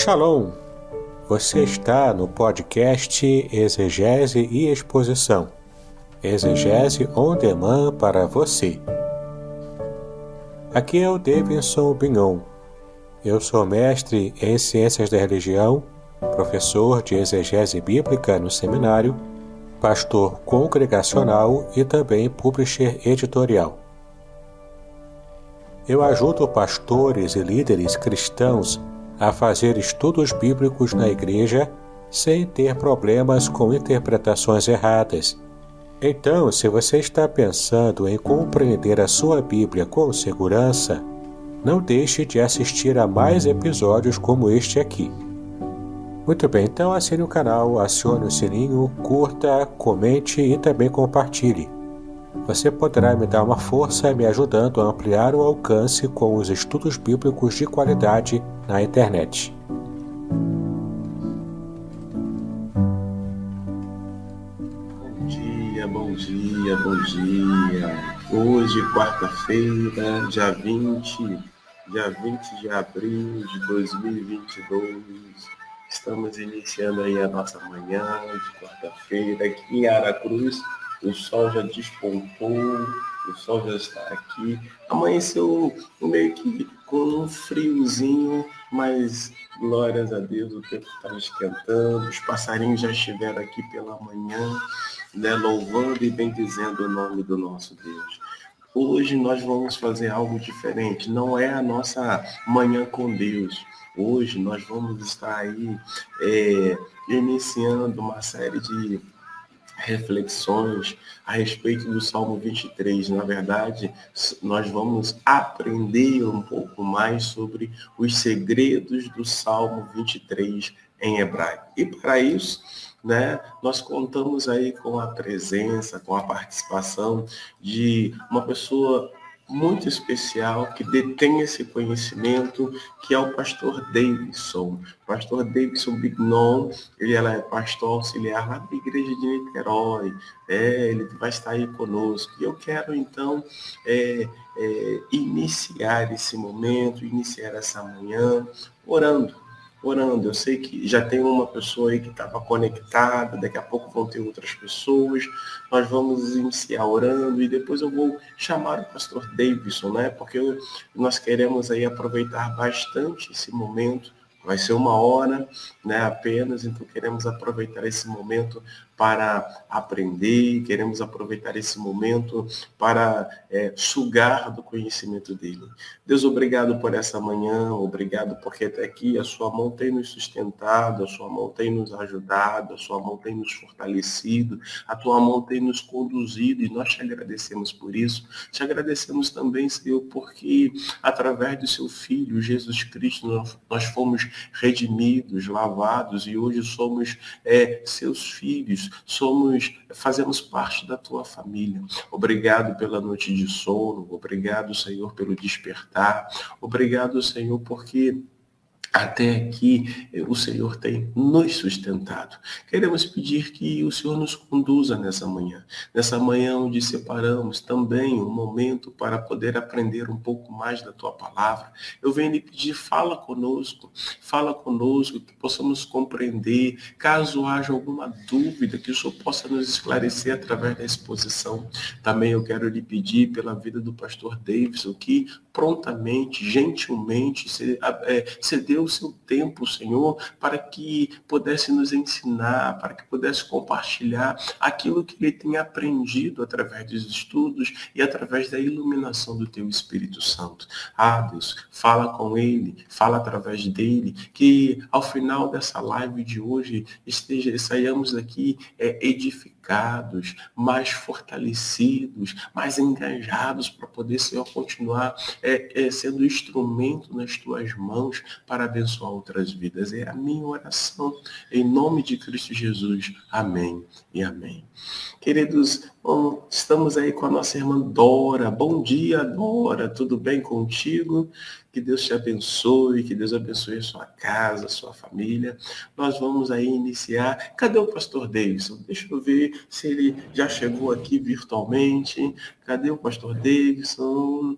Shalom! Você está no podcast Exegese e Exposição. Exegese on demand para você. Aqui é o Davidson Bignon. Eu sou mestre em Ciências da Religião, professor de Exegese Bíblica no seminário, pastor congregacional e também publisher editorial. Eu ajudo pastores e líderes cristãos a fazer estudos bíblicos na igreja sem ter problemas com interpretações erradas. Então, se você está pensando em compreender a sua Bíblia com segurança, não deixe de assistir a mais episódios como este aqui. Muito bem, então assine o canal, acione o sininho, curta, comente e também compartilhe. Você poderá me dar uma força me ajudando a ampliar o alcance com os estudos bíblicos de qualidade na internet. Bom dia. Hoje, quarta-feira, dia 20 de abril de 2022. Estamos iniciando aí a nossa manhã de quarta-feira aqui em Aracruz. O sol já despontou, o sol já está aqui. Amanheceu meio que com um friozinho, mas glórias a Deus, o tempo está esquentando. Os passarinhos já estiveram aqui pela manhã, né, louvando e bendizendo o nome do nosso Deus. Hoje nós vamos fazer algo diferente. Não é a nossa manhã com Deus. Hoje nós vamos estar aí iniciando uma série de reflexões a respeito do Salmo 23. Na verdade, nós vamos aprender um pouco mais sobre os segredos do Salmo 23 em hebraico. E para isso, né, nós contamos aí com a presença, com a participação de uma pessoa muito especial, que detém esse conhecimento, que é o pastor Davidson. Pastor Davidson Bignon, ele é pastor auxiliar lá da igreja de Niterói. Ele vai estar aí conosco. E eu quero, então, iniciar esse momento, iniciar essa manhã, orando. Eu sei que já tem uma pessoa aí que estava conectada, daqui a pouco vão ter outras pessoas. Nós vamos iniciar orando e depois eu vou chamar o pastor Davidson, né? Porque nós queremos aí aproveitar bastante esse momento. Vai ser uma hora, né, apenas, então queremos aproveitar esse momento para aprender, queremos aproveitar esse momento para sugar do conhecimento dele. Deus, obrigado por essa manhã, obrigado porque até aqui a sua mão tem nos sustentado, a sua mão tem nos ajudado, a sua mão tem nos fortalecido, a tua mão tem nos conduzido e nós te agradecemos por isso. Te agradecemos também, Senhor, porque através do seu Filho, Jesus Cristo, nós fomos redimidos, lavados e hoje somos seus filhos, fazemos parte da tua família. Obrigado pela noite de sono, obrigado, Senhor, pelo despertar, obrigado, Senhor, porque até aqui o Senhor tem nos sustentado. Queremos pedir que o Senhor nos conduza nessa manhã onde separamos também um momento para poder aprender um pouco mais da Tua palavra. Eu venho lhe pedir, fala conosco, que possamos compreender. Caso haja alguma dúvida, que o Senhor possa nos esclarecer através da exposição. Também eu quero lhe pedir pela vida do pastor Davidson, que prontamente, gentilmente, cedeu o seu tempo, Senhor, para que pudesse nos ensinar, para que pudesse compartilhar aquilo que ele tem aprendido através dos estudos e através da iluminação do Teu Espírito Santo. Deus, fala com ele, fala através dele, que ao final dessa live de hoje saiamos daqui edificados, mais fortalecidos, mais engajados para poder, Senhor, continuar sendo instrumento nas Tuas mãos para abençoar outras vidas. É a minha oração, em nome de Cristo Jesus. Amém e amém. Queridos, estamos aí com a nossa irmã Dora. Bom dia, Dora. Tudo bem contigo? Que Deus te abençoe, que Deus abençoe a sua casa, a sua família. Nós vamos aí iniciar. Cadê o pastor Davidson? Deixa eu ver se ele já chegou aqui virtualmente. Cadê o pastor Davidson?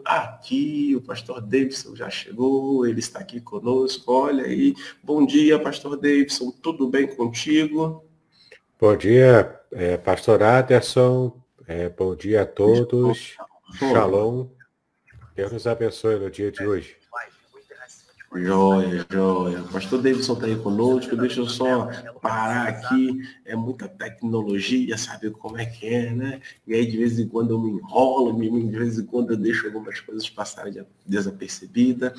Aqui o pastor Davidson já chegou, ele está aqui conosco. Olha aí, bom dia, pastor Davidson, tudo bem contigo? Bom dia, pastor Aderson. Bom dia a todos. Oh, Shalom. Deus nos abençoe no dia de hoje. joia, joia. Pastor Davidson está aí conosco. Deixa eu só parar aqui. É muita tecnologia, sabe como é que é, né? E aí, de vez em quando, eu me enrolo, de vez em quando, eu deixo algumas coisas passarem desapercebidas.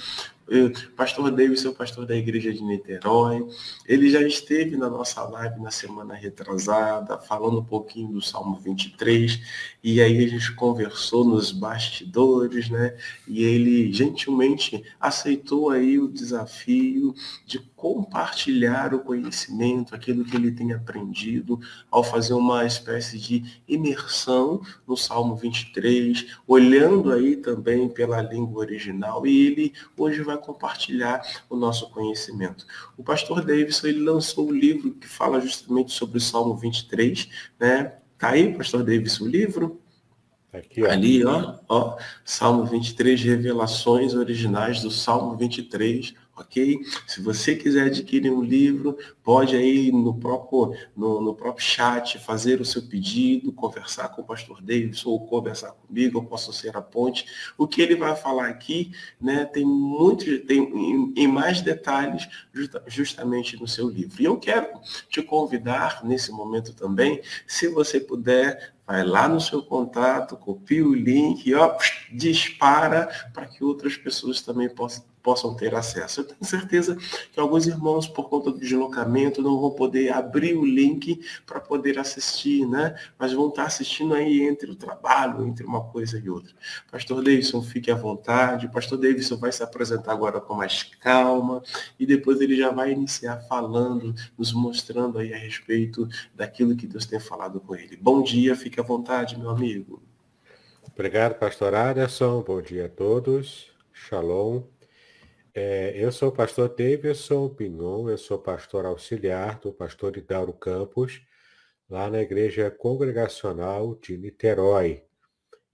Pastor Davidson, pastor da igreja de Niterói, ele já esteve na nossa live na semana retrasada, falando um pouquinho do Salmo 23, e aí a gente conversou nos bastidores, né? E ele gentilmente aceitou aí o desafio de compartilhar o conhecimento, aquilo que ele tem aprendido, ao fazer uma espécie de imersão no Salmo 23, olhando aí também pela língua original, e ele hoje vai compartilhar o nosso conhecimento. O pastor Davidson, ele lançou um livro que fala justamente sobre o Salmo 23, né? Tá aí, pastor Davidson, o livro? Aqui, ó. Ali, ó, Salmo 23, revelações originais do Salmo 23, ok? Se você quiser adquirir um livro, pode aí no próprio chat fazer o seu pedido, conversar com o pastor Davis ou conversar comigo, eu posso ser a ponte. O que ele vai falar aqui, né, tem em mais detalhes justamente no seu livro. E eu quero te convidar nesse momento também, se você puder, vai lá no seu contato, copia o link e dispara para que outras pessoas também possam ter acesso. Eu tenho certeza que alguns irmãos, por conta do deslocamento, não vão poder abrir o link para poder assistir, né? Mas vão estar assistindo aí entre o trabalho, entre uma coisa e outra. Pastor Davidson, fique à vontade. O pastor Davidson vai se apresentar agora com mais calma e depois ele já vai iniciar falando, nos mostrando aí a respeito daquilo que Deus tem falado com ele. Bom dia, fique à vontade, meu amigo. Obrigado, pastor Aderson. Bom dia a todos. Shalom. Eu sou o pastor Davidson Pignon, eu sou pastor auxiliar do pastor Hidauro Campos, lá na Igreja Congregacional de Niterói,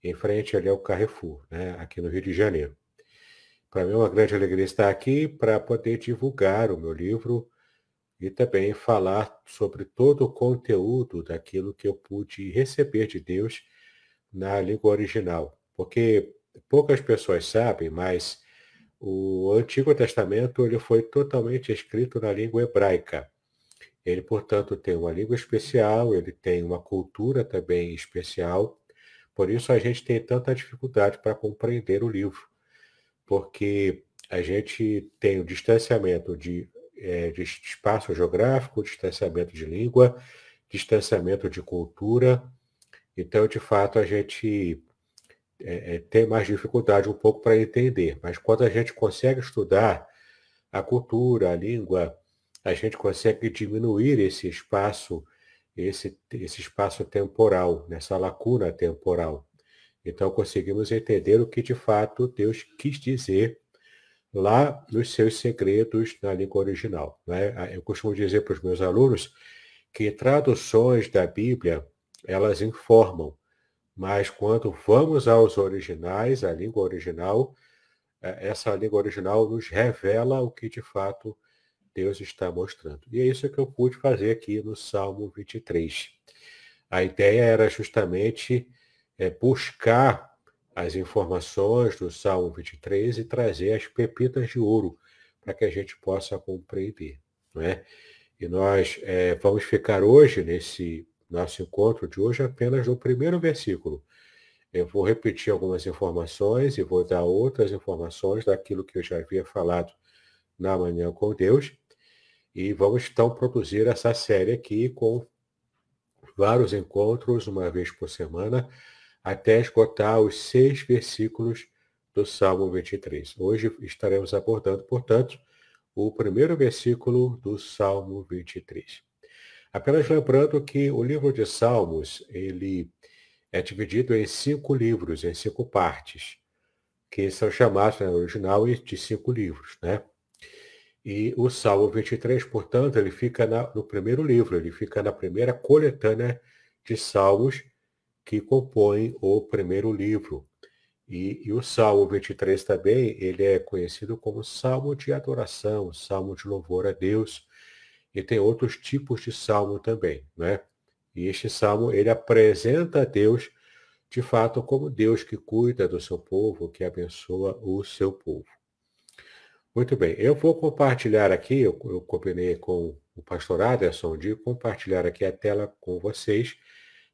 em frente ali ao Carrefour, né, aqui no Rio de Janeiro. Para mim é uma grande alegria estar aqui para poder divulgar o meu livro e também falar sobre todo o conteúdo daquilo que eu pude receber de Deus na língua original. Porque poucas pessoas sabem, mas o Antigo Testamento ele foi totalmente escrito na língua hebraica. Ele, portanto, tem uma língua especial, ele tem uma cultura também especial. Por isso a gente tem tanta dificuldade para compreender o livro, porque a gente tem o distanciamento de espaço geográfico, distanciamento de língua, distanciamento de cultura. Então, de fato, a gente tem mais dificuldade um pouco para entender. Mas quando a gente consegue estudar a cultura, a língua, a gente consegue diminuir esse espaço temporal, nessa lacuna temporal. Então, conseguimos entender o que de fato Deus quis dizer lá nos seus segredos na língua original, né? Eu costumo dizer para os meus alunos que traduções da Bíblia, elas informam, mas quando vamos aos originais, a língua original, essa língua original nos revela o que de fato Deus está mostrando. E é isso que eu pude fazer aqui no Salmo 23. A ideia era justamente buscar as informações do Salmo 23 e trazer as pepitas de ouro para que a gente possa compreender, não é? E nós vamos ficar hoje, nesse nosso encontro de hoje, apenas no primeiro versículo. Eu vou repetir algumas informações e vou dar outras informações daquilo que eu já havia falado na Manhã com Deus. E vamos então produzir essa série aqui com vários encontros, uma vez por semana, até esgotar os 6 versículos do Salmo 23. Hoje estaremos abordando, portanto, o primeiro versículo do Salmo 23. Apenas lembrando que o livro de Salmos, ele é dividido em 5 livros, em 5 partes, que são chamados, na original, de 5 livros, né? E o Salmo 23, portanto, ele fica no primeiro livro, ele fica na primeira coletânea de salmos que compõem o primeiro livro. E o Salmo 23 também, ele é conhecido como Salmo de adoração, Salmo de louvor a Deus, e tem outros tipos de salmo também, né? E este salmo, ele apresenta a Deus, de fato, como Deus que cuida do seu povo, que abençoa o seu povo. Muito bem, eu vou compartilhar aqui, eu combinei com o pastor Aderson de compartilhar aqui a tela com vocês,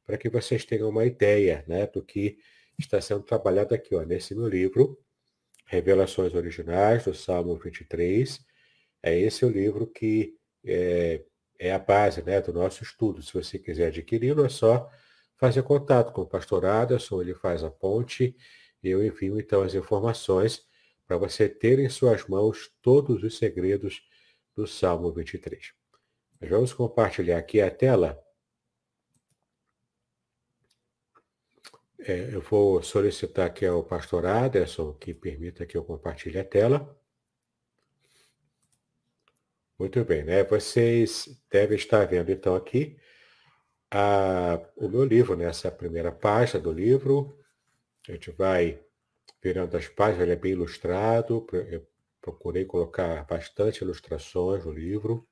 para que vocês tenham uma ideia, né, do que está sendo trabalhado aqui, ó, nesse meu livro, Revelações Originais, do Salmo 23. É esse o livro que é a base, né, do nosso estudo. Se você quiser adquiri-lo, é só fazer contato com o pastor Aderson, ele faz a ponte, e eu envio então as informações para você ter em suas mãos todos os segredos do Salmo 23. Nós vamos compartilhar aqui a tela. Eu vou solicitar aqui ao pastor Aderson que permita que eu compartilhe a tela. Muito bem, né? Vocês devem estar vendo então aqui o meu livro, nessa primeira página do livro. A gente vai virando as páginas, ele é bem ilustrado. Eu procurei colocar bastante ilustrações no livro.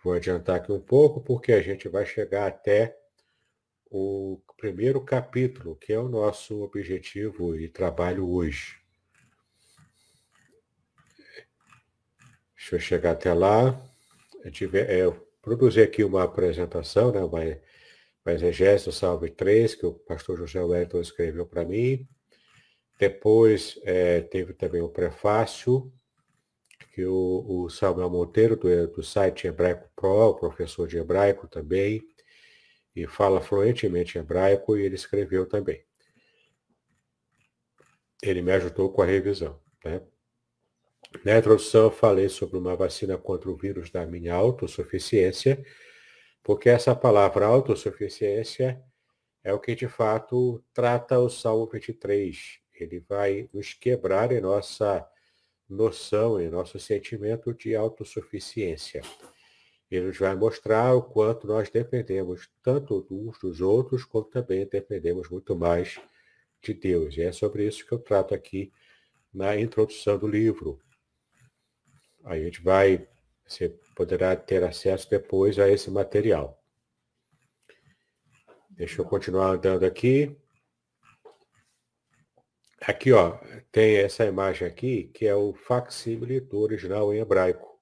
Vou adiantar aqui um pouco, porque a gente vai chegar até o primeiro capítulo, que é o nosso objetivo e trabalho hoje. Deixa eu chegar até lá. Eu produzi aqui uma apresentação, né, uma exegese do Salmo 3, que o pastor José Wellington escreveu para mim. Depois teve também o prefácio, que o Samuel Monteiro, do site Hebraico Pro, professor de hebraico também, e fala fluentemente hebraico, e ele escreveu também. Ele me ajudou com a revisão, né? Na introdução eu falei sobre uma vacina contra o vírus da minha autossuficiência, porque essa palavra autossuficiência é o que de fato trata o Salmo 23. Ele vai nos quebrar em nossa noção, em nosso sentimento de autossuficiência. Ele nos vai mostrar o quanto nós dependemos tanto uns dos outros, quanto também dependemos muito mais de Deus. E é sobre isso que eu trato aqui na introdução do livro. Aí você poderá ter acesso depois a esse material. Deixa eu continuar andando aqui. Aqui, ó, tem essa imagem aqui, que é o facsímile do original em hebraico.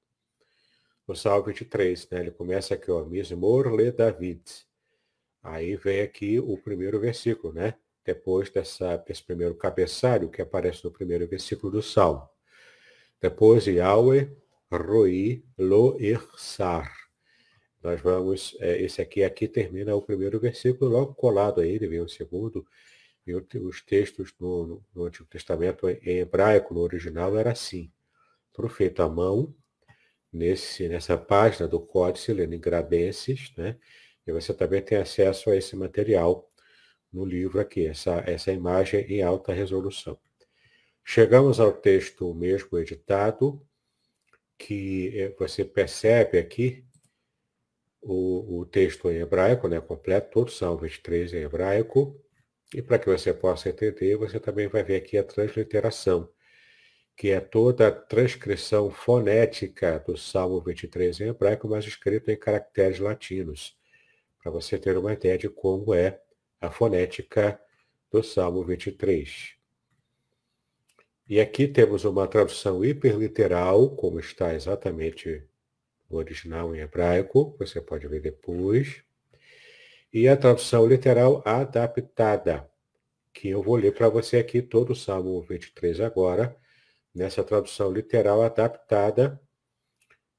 No Salmo 23, né? Ele começa aqui, ó, Mismor le David. Aí vem aqui o primeiro versículo, né? Depois desse primeiro cabeçalho que aparece no primeiro versículo do Salmo. Depois, Yahweh Roi Lo Irsar. Nós vamos, esse aqui termina o primeiro versículo, logo colado a ele vem o segundo, e os textos no Antigo Testamento em hebraico, no original, era assim, tudo feito à mão, nessa página do Códice Leningradenses, né? E você também tem acesso a esse material no livro aqui, essa imagem em alta resolução. Chegamos ao texto mesmo editado, que você percebe aqui o texto em hebraico, né, completo, todo Salmo 23 em hebraico, e para que você possa entender, você também vai ver aqui a transliteração, que é toda a transcrição fonética do Salmo 23 em hebraico, mas escrito em caracteres latinos, para você ter uma ideia de como é a fonética do Salmo 23. E aqui temos uma tradução hiperliteral, como está exatamente no original em hebraico, você pode ver depois. E a tradução literal adaptada, que eu vou ler para você aqui todo o Salmo 23 agora, nessa tradução literal adaptada,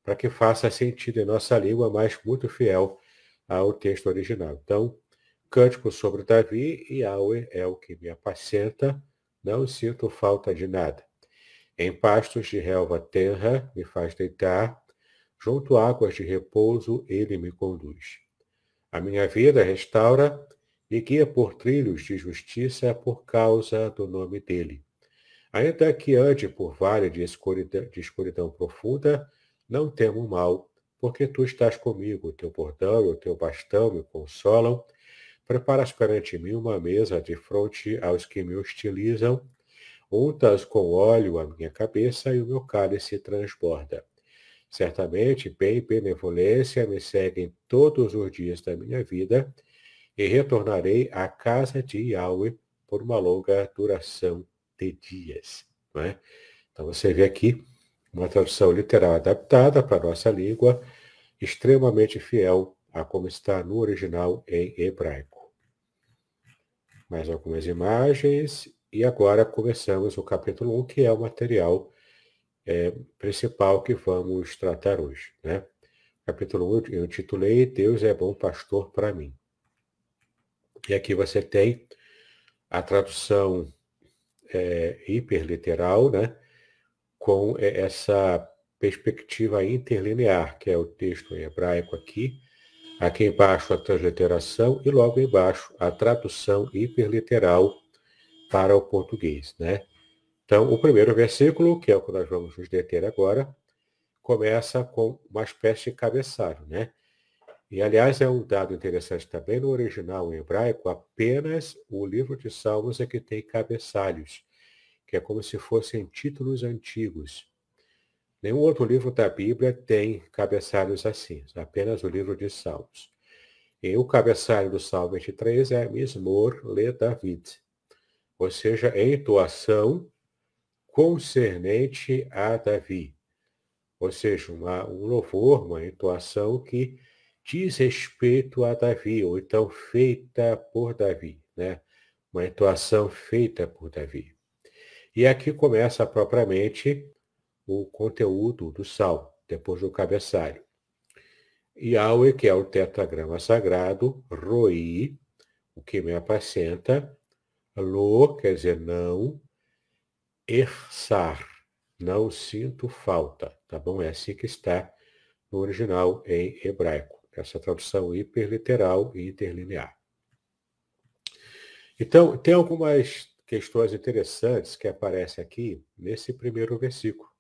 para que faça sentido em nossa língua, mas muito fiel ao texto original. Então, cântico sobre Davi, Yahweh é o que me apacenta, não sinto falta de nada. Em pastos de relva tenra me faz deitar, junto a águas de repouso ele me conduz. A minha vida restaura e guia por trilhos de justiça por causa do nome dele. Ainda que ande por vale de escuridão profunda, não temo mal, porque tu estás comigo, o teu bordão e o teu bastão me consolam. Preparas perante mim uma mesa de fronte aos que me hostilizam, untas com óleo a minha cabeça e o meu cálice transborda. Certamente, bem e benevolência me seguem todos os dias da minha vida, e retornarei à casa de Yahweh por uma longa duração de dias. Não é? Então você vê aqui uma tradução literal adaptada para a nossa língua, extremamente fiel a como está no original em hebraico. Mais algumas imagens, e agora começamos o capítulo 1, que é o material principal que vamos tratar hoje. Né? Capítulo 1 eu intitulei Deus é bom pastor para mim. E aqui você tem a tradução hiperliteral, né? Com essa perspectiva interlinear, que é o texto em hebraico aqui. Aqui embaixo a transliteração e logo embaixo a tradução hiperliteral para o português, né? Então, o primeiro versículo, que é o que nós vamos nos deter agora, começa com uma espécie de cabeçalho, né? E, aliás, é um dado interessante também, no original em hebraico, apenas o livro de Salmos é que tem cabeçalhos, que é como se fossem títulos antigos. Nenhum outro livro da Bíblia tem cabeçalhos assim, apenas o livro de Salmos. E o cabeçalho do Salmo 23 é Mismor le David, ou seja, entoação concernente a Davi. Ou seja, um louvor, uma entoação que diz respeito a Davi, ou então feita por Davi, né? Uma entoação feita por Davi. E aqui começa propriamente o conteúdo do salmo, depois do cabeçalho. Yahweh, que é o tetragrama sagrado, Roi, o que me apacenta, Lo, quer dizer não, Ersar, não sinto falta, tá bom? É assim que está no original em hebraico, essa tradução hiperliteral e interlinear. Então, tem algumas questões interessantes que aparecem aqui nesse primeiro versículo.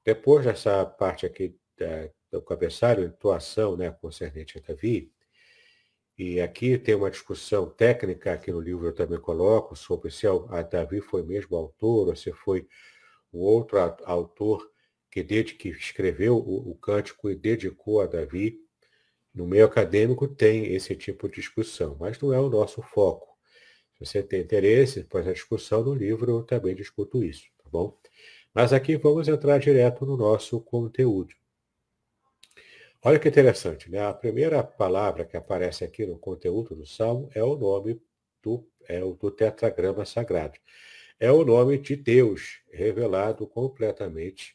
Depois dessa parte aqui do cabeçalho, entoação, né, concernente a Davi, e aqui tem uma discussão técnica, aqui no livro eu também coloco, sobre se a Davi foi mesmo autor, ou se foi um outro autor que escreveu o cântico e dedicou a Davi. No meio acadêmico tem esse tipo de discussão, mas não é o nosso foco. Se você tem interesse, depois da discussão no livro eu também discuto isso, tá bom? Mas aqui vamos entrar direto no nosso conteúdo. Olha que interessante, né? A primeira palavra que aparece aqui no conteúdo do Salmo é o nome do tetragrama sagrado. É o nome de Deus revelado completamente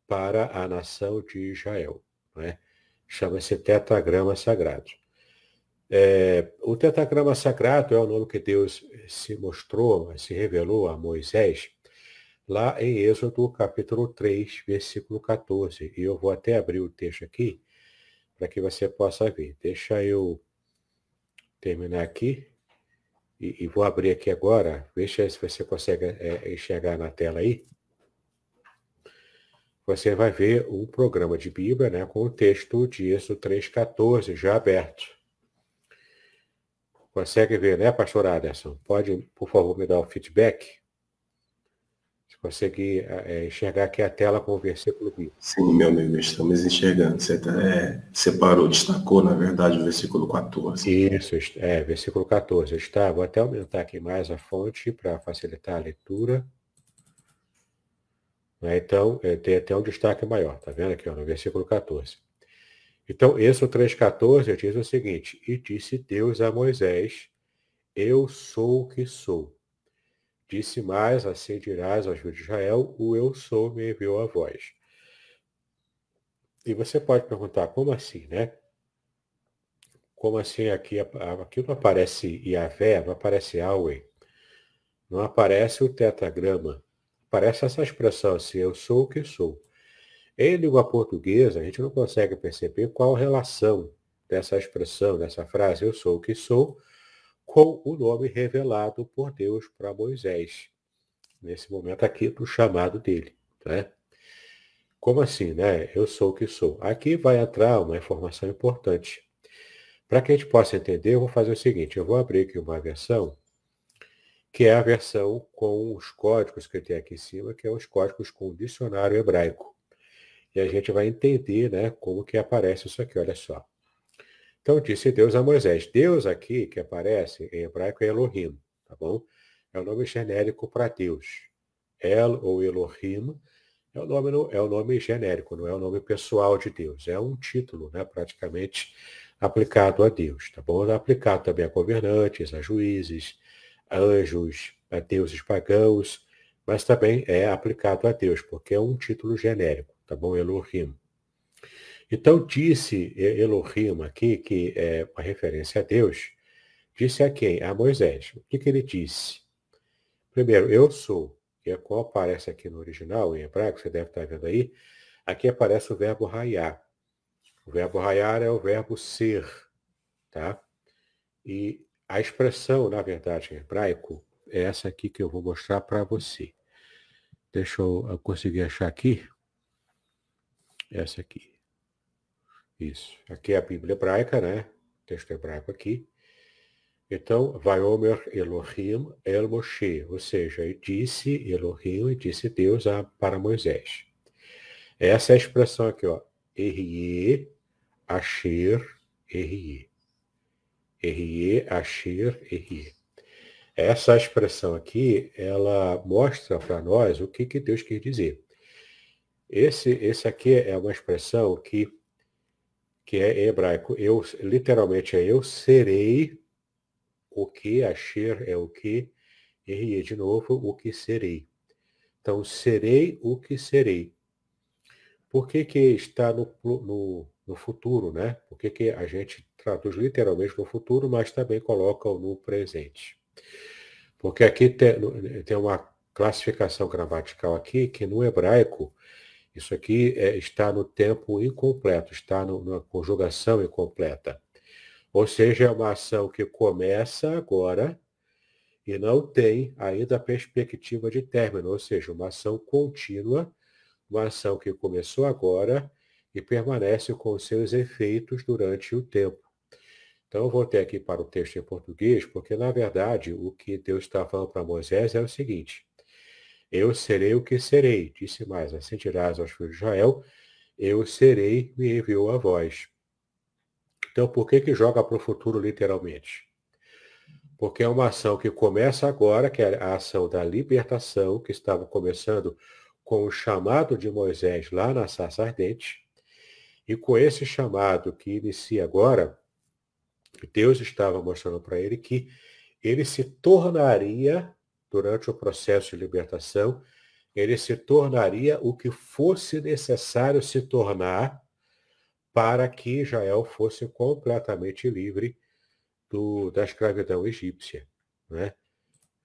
para a nação de Israel. Né? Chama-se tetragrama sagrado. O tetragrama sagrado é o nome que Deus se mostrou, se revelou a Moisés, lá em Êxodo capítulo 3, versículo 14. E eu vou até abrir o texto aqui, para que você possa ver. Deixa eu terminar aqui, e vou abrir aqui agora, veja se você consegue enxergar na tela aí. Você vai ver um programa de Bíblia, né, com o texto de Êxodo 3,14 já aberto. Consegue ver, né, pastor Aderson? Pode, por favor, me dar o feedback? Se conseguir enxergar aqui a tela com o versículo bíblico. Sim, meu amigo, estamos enxergando. Você separou, destacou, na verdade, o versículo 14. Isso, versículo 14. Vou até aumentar aqui mais a fonte para facilitar a leitura. Então, tem até um destaque maior, tá vendo aqui, ó, no versículo 14. Então, Êxodo 3,14 diz o seguinte: E disse Deus a Moisés, eu sou o que sou. Disse mais, assim dirás aos filhos de Israel, o eu sou me enviou a vós. E você pode perguntar, como assim, né? Como assim aqui não aparece Yahvé, não aparece Yahweh, não aparece o tetragrama, aparece essa expressão assim, eu sou o que sou. Em língua portuguesa, a gente não consegue perceber qual a relação dessa expressão, dessa frase, eu sou o que sou, com o nome revelado por Deus para Moisés, nesse momento aqui do chamado dele. Né? Como assim, né? Eu sou o que sou. Aqui vai entrar uma informação importante. Para que a gente possa entender, eu vou fazer o seguinte, eu vou abrir aqui uma versão, que é a versão com os códigos que tem aqui em cima, que é os códigos com o dicionário hebraico. E a gente vai entender, né, como que aparece isso aqui, olha só. Então disse Deus a Moisés. Deus aqui que aparece em hebraico é Elohim, tá bom? É o nome genérico para Deus. El ou Elohim é o nome genérico, não é o nome pessoal de Deus. É um título, né, praticamente aplicado a Deus, tá bom? É aplicado também a governantes, a juízes, a anjos, a deuses pagãos, mas também é aplicado a Deus, porque é um título genérico, tá bom? Elohim. Então disse Elohim aqui, que é uma referência a Deus, disse a quem? A Moisés. O que ele disse? Primeiro, eu sou, que é qual aparece aqui no original, em hebraico, você deve estar vendo aí, aqui aparece o verbo raiar. O verbo raiar é o verbo ser, tá? E a expressão, na verdade, em hebraico, é essa aqui que eu vou mostrar para você. Deixa eu conseguir achar aqui. Essa aqui. Isso. Aqui é a Bíblia hebraica, né? Texto hebraico aqui. Então, Vaiomer Elohim El Moshe, ou seja, disse Elohim e disse Deus para Moisés. Essa é a expressão aqui, ó. Erie, Asher, Erie. Erie, Asher, Erie. Essa expressão aqui, ela mostra para nós o que Deus quer dizer. Esse aqui é uma expressão que é em hebraico. Literalmente é eu serei o que, Asher é o que, Erie de novo, o que serei. Então, serei o que serei. Por que está no futuro, né? Por que a gente traduz literalmente no futuro, mas também coloca no presente? Porque aqui tem uma classificação gramatical aqui, que no hebraico, isso aqui está no tempo incompleto, está numa conjugação incompleta. Ou seja, é uma ação que começa agora e não tem ainda a perspectiva de término, ou seja, uma ação contínua, uma ação que começou agora e permanece com seus efeitos durante o tempo. Então, eu voltei aqui para o texto em português, porque, na verdade, o que Deus está falando para Moisés é o seguinte: eu serei o que serei, disse mais, assim dirás aos filhos de Israel, eu serei, me enviou a voz. Então, por que joga para o futuro literalmente? Porque é uma ação que começa agora, que é a ação da libertação, que estava começando com o chamado de Moisés lá na sarça ardente, e com esse chamado que inicia agora, Deus estava mostrando para ele que ele se tornaria, durante o processo de libertação, ele se tornaria o que fosse necessário se tornar para que Israel fosse completamente livre da escravidão egípcia, né?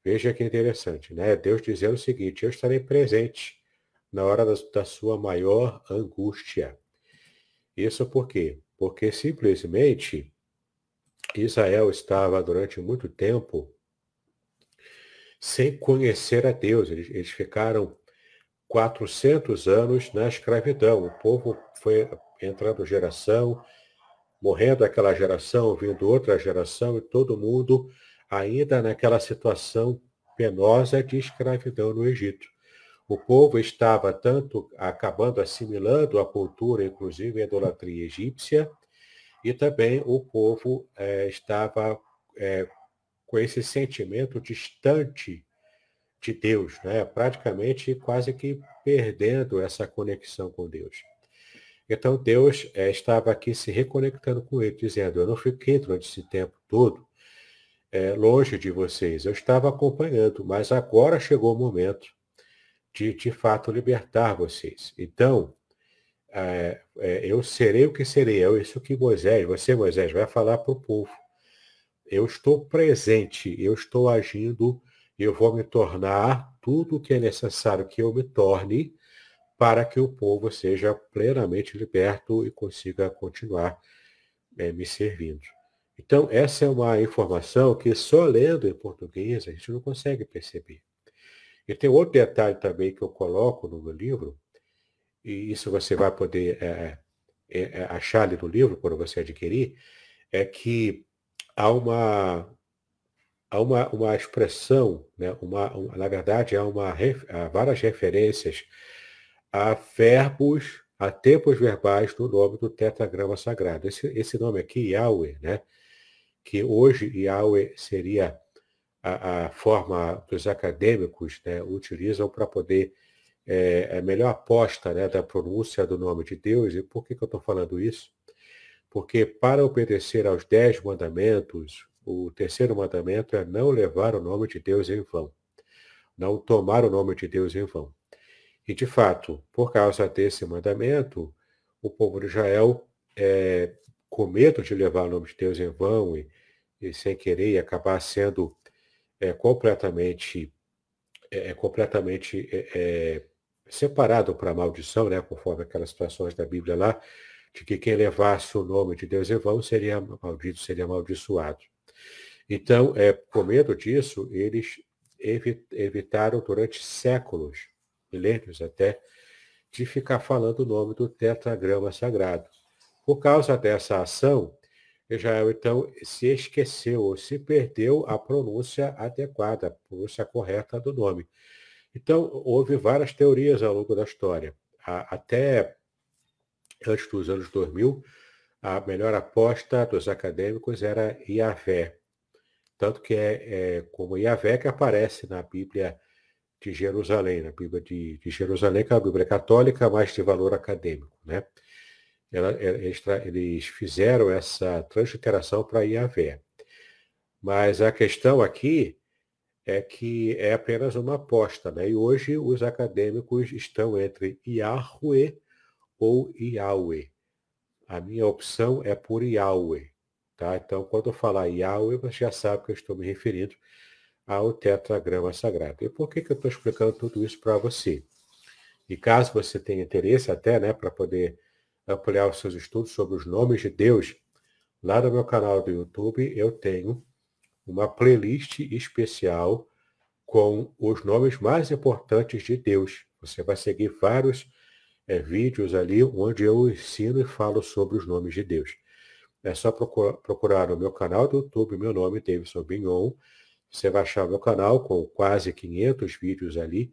Veja que interessante, né? Deus dizendo o seguinte: eu estarei presente na hora da sua maior angústia. Isso por quê? Porque simplesmente Israel estava durante muito tempo sem conhecer a Deus. Eles ficaram 400 anos na escravidão. O povo foi entrando geração, morrendo aquela geração, vindo outra geração, e todo mundo ainda naquela situação penosa de escravidão no Egito. O povo estava tanto acabando assimilando a cultura, inclusive a idolatria egípcia, e também o povo estava com esse sentimento distante de Deus, né? Praticamente quase que perdendo essa conexão com Deus. Então Deus estava aqui se reconectando com ele, dizendo: eu não fiquei durante esse tempo todo longe de vocês, eu estava acompanhando, mas agora chegou o momento de fato libertar vocês. Então, eu serei o que serei, é isso que Moisés, vai falar para o povo. Eu estou presente, eu estou agindo, eu vou me tornar tudo o que é necessário que eu me torne para que o povo seja plenamente liberto e consiga continuar me servindo. Então, essa é uma informação que só lendo em português a gente não consegue perceber. E tem outro detalhe também que eu coloco no meu livro, e isso você vai poder achar ali no livro quando você adquirir, é que há uma expressão, né? Na verdade, há várias referências a verbos, a tempos verbais no nome do tetragrama sagrado. Esse nome aqui, Yahweh, né? Que hoje Yahweh seria a forma dos acadêmicos, né, utilizam para poder a melhor aposta, né, da pronúncia do nome de Deus. E por que eu estou falando isso? Porque para obedecer aos 10 mandamentos, o terceiro mandamento é não levar o nome de Deus em vão, não tomar o nome de Deus em vão. E, de fato, por causa desse mandamento, o povo de Israel, com medo de levar o nome de Deus em vão e sem querer e acabar sendo completamente separado para a maldição, né, conforme aquelas situações da Bíblia lá, de que quem levasse o nome de Deus em vão seria maldito, seria amaldiçoado. Então, por medo disso, eles evitaram durante séculos, milênios até, de ficar falando o nome do tetragrama sagrado. Por causa dessa ação, Israel, então, se esqueceu ou se perdeu a pronúncia adequada, a pronúncia correta do nome. Então, houve várias teorias ao longo da história. Até antes dos anos 2000, a melhor aposta dos acadêmicos era Yahvé. Tanto que é como Yahvé que aparece na Bíblia de Jerusalém, na Bíblia de Jerusalém, que é a Bíblia católica, mas de valor acadêmico, né? Eles fizeram essa transliteração para Yahvé. Mas a questão aqui é que é apenas uma aposta, né? E hoje os acadêmicos estão entre Yahweh ou Yahweh. A minha opção é por Yahweh, tá? Então, quando eu falar Yahweh, você já sabe que eu estou me referindo ao tetragrama sagrado. E por que eu estou explicando tudo isso para você? E caso você tenha interesse até, né, para poder ampliar os seus estudos sobre os nomes de Deus, lá no meu canal do YouTube eu tenho uma playlist especial com os nomes mais importantes de Deus. Você vai seguir vários vídeos ali onde eu ensino e falo sobre os nomes de Deus. É só procurar no meu canal do YouTube, meu nome, Davidson Bignon. Você vai achar o meu canal com quase 500 vídeos ali.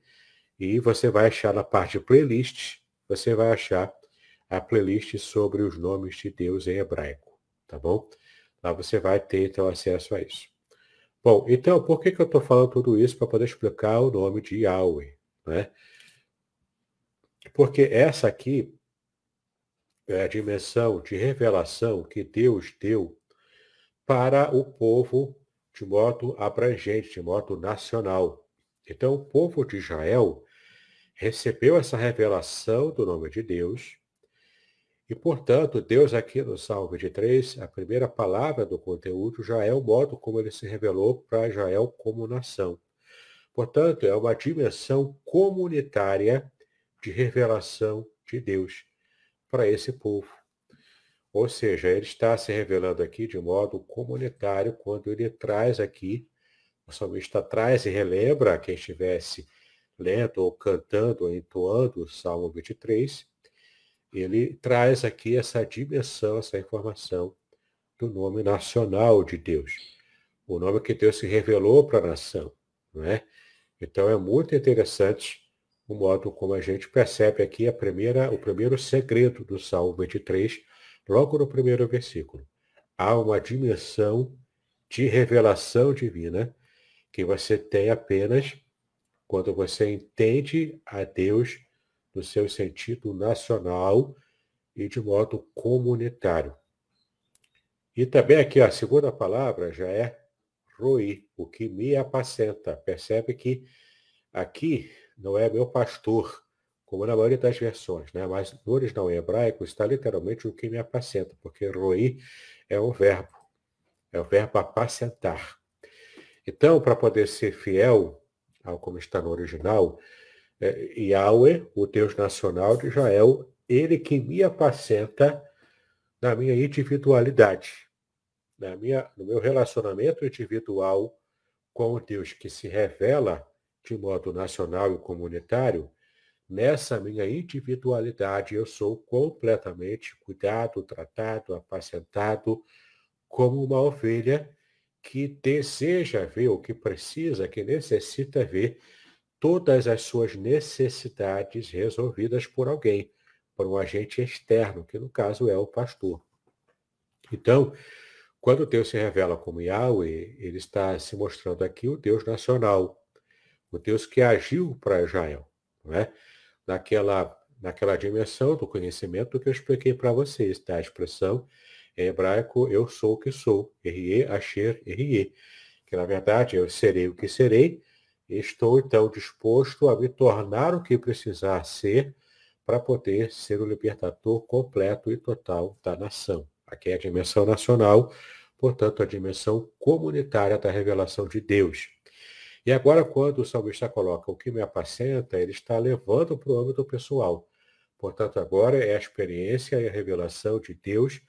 E você vai achar na parte de playlists, você vai achar a playlist sobre os nomes de Deus em hebraico, tá bom? Lá você vai ter, então, acesso a isso. Bom, então, por que eu estou falando tudo isso? Para poder explicar o nome de Yahweh, né? Porque essa aqui é a dimensão de revelação que Deus deu para o povo de modo abrangente, de modo nacional. Então, o povo de Israel recebeu essa revelação do nome de Deus e, portanto, Deus aqui no Salmo 23, a primeira palavra do conteúdo já é o modo como ele se revelou para Israel como nação. Portanto, é uma dimensão comunitária de revelação de Deus para esse povo. Ou seja, ele está se revelando aqui de modo comunitário quando ele traz aqui, o salmista traz e relembra quem estivesse lendo ou cantando ou entoando o Salmo 23, ele traz aqui essa dimensão, essa informação do nome nacional de Deus. O nome que Deus se revelou para a nação, não é? Então é muito interessante o modo como a gente percebe aqui o primeiro segredo do Salmo 23, logo no primeiro versículo. Há uma dimensão de revelação divina que você tem apenas quando você entende a Deus no seu sentido nacional e de modo comunitário. E também aqui a segunda palavra já é roi, o que me apacenta. Percebe que aqui não é meu pastor, como na maioria das versões, né? Mas no original em hebraico está literalmente o que me apacenta, porque roi é o verbo apacentar. Então, para poder ser fiel ao como está no original, Yahweh, o Deus nacional de Israel, ele que me apacenta na minha individualidade, no meu relacionamento individual com o Deus que se revela de modo nacional e comunitário. Nessa minha individualidade eu sou completamente cuidado, tratado, apacentado, como uma ovelha que deseja ver, ou que precisa, que necessita ver todas as suas necessidades resolvidas por alguém, por um agente externo, que no caso é o pastor. Então, quando Deus se revela como Yahweh, ele está se mostrando aqui o Deus nacional, o Deus que agiu para Israel, não é? Naquela dimensão do conhecimento que eu expliquei para vocês, da expressão em hebraico, eu sou o que sou, Erie, Asher, Erie, que na verdade eu serei o que serei, e estou então disposto a me tornar o que precisar ser para poder ser o libertador completo e total da nação. Aqui é a dimensão nacional, portanto, a dimensão comunitária da revelação de Deus. E agora, quando o salmista coloca o que me apacenta, ele está levando para o âmbito pessoal. Portanto, agora é a experiência e a revelação de Deus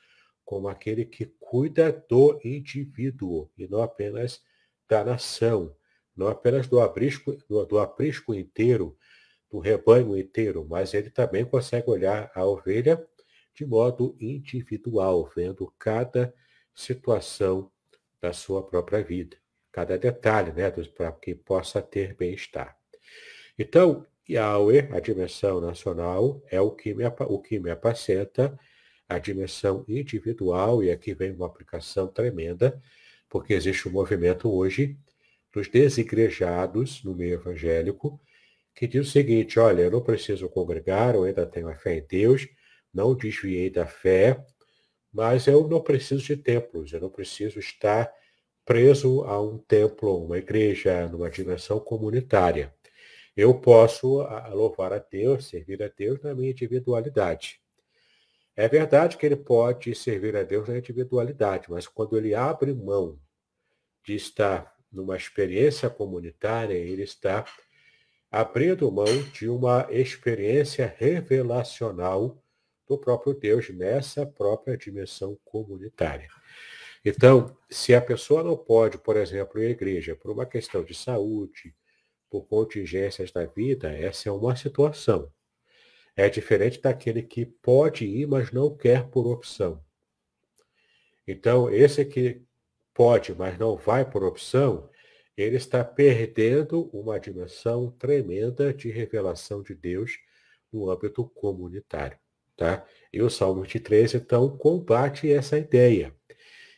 como aquele que cuida do indivíduo e não apenas da nação, não apenas do aprisco inteiro, do rebanho inteiro, mas ele também consegue olhar a ovelha de modo individual, vendo cada situação da sua própria vida, cada detalhe, né, para que possa ter bem-estar. Então, Yahweh, a dimensão nacional, é o que me apacenta, a dimensão individual, e aqui vem uma aplicação tremenda, porque existe um movimento hoje dos desigrejados no meio evangélico, que diz o seguinte: olha, eu não preciso congregar, eu ainda tenho a fé em Deus, não desviei da fé, mas eu não preciso de templos, eu não preciso estar preso a um templo, uma igreja, numa dimensão comunitária. Eu posso louvar a Deus, servir a Deus na minha individualidade. É verdade que ele pode servir a Deus na individualidade, mas quando ele abre mão de estar numa experiência comunitária, ele está abrindo mão de uma experiência revelacional do próprio Deus nessa própria dimensão comunitária. Então, se a pessoa não pode, por exemplo, ir à igreja por uma questão de saúde, por contingências da vida, essa é uma situação. É diferente daquele que pode ir, mas não quer por opção. Então, esse que pode, mas não vai por opção, ele está perdendo uma dimensão tremenda de revelação de Deus no âmbito comunitário. Tá? E o Salmo 23, então, combate essa ideia.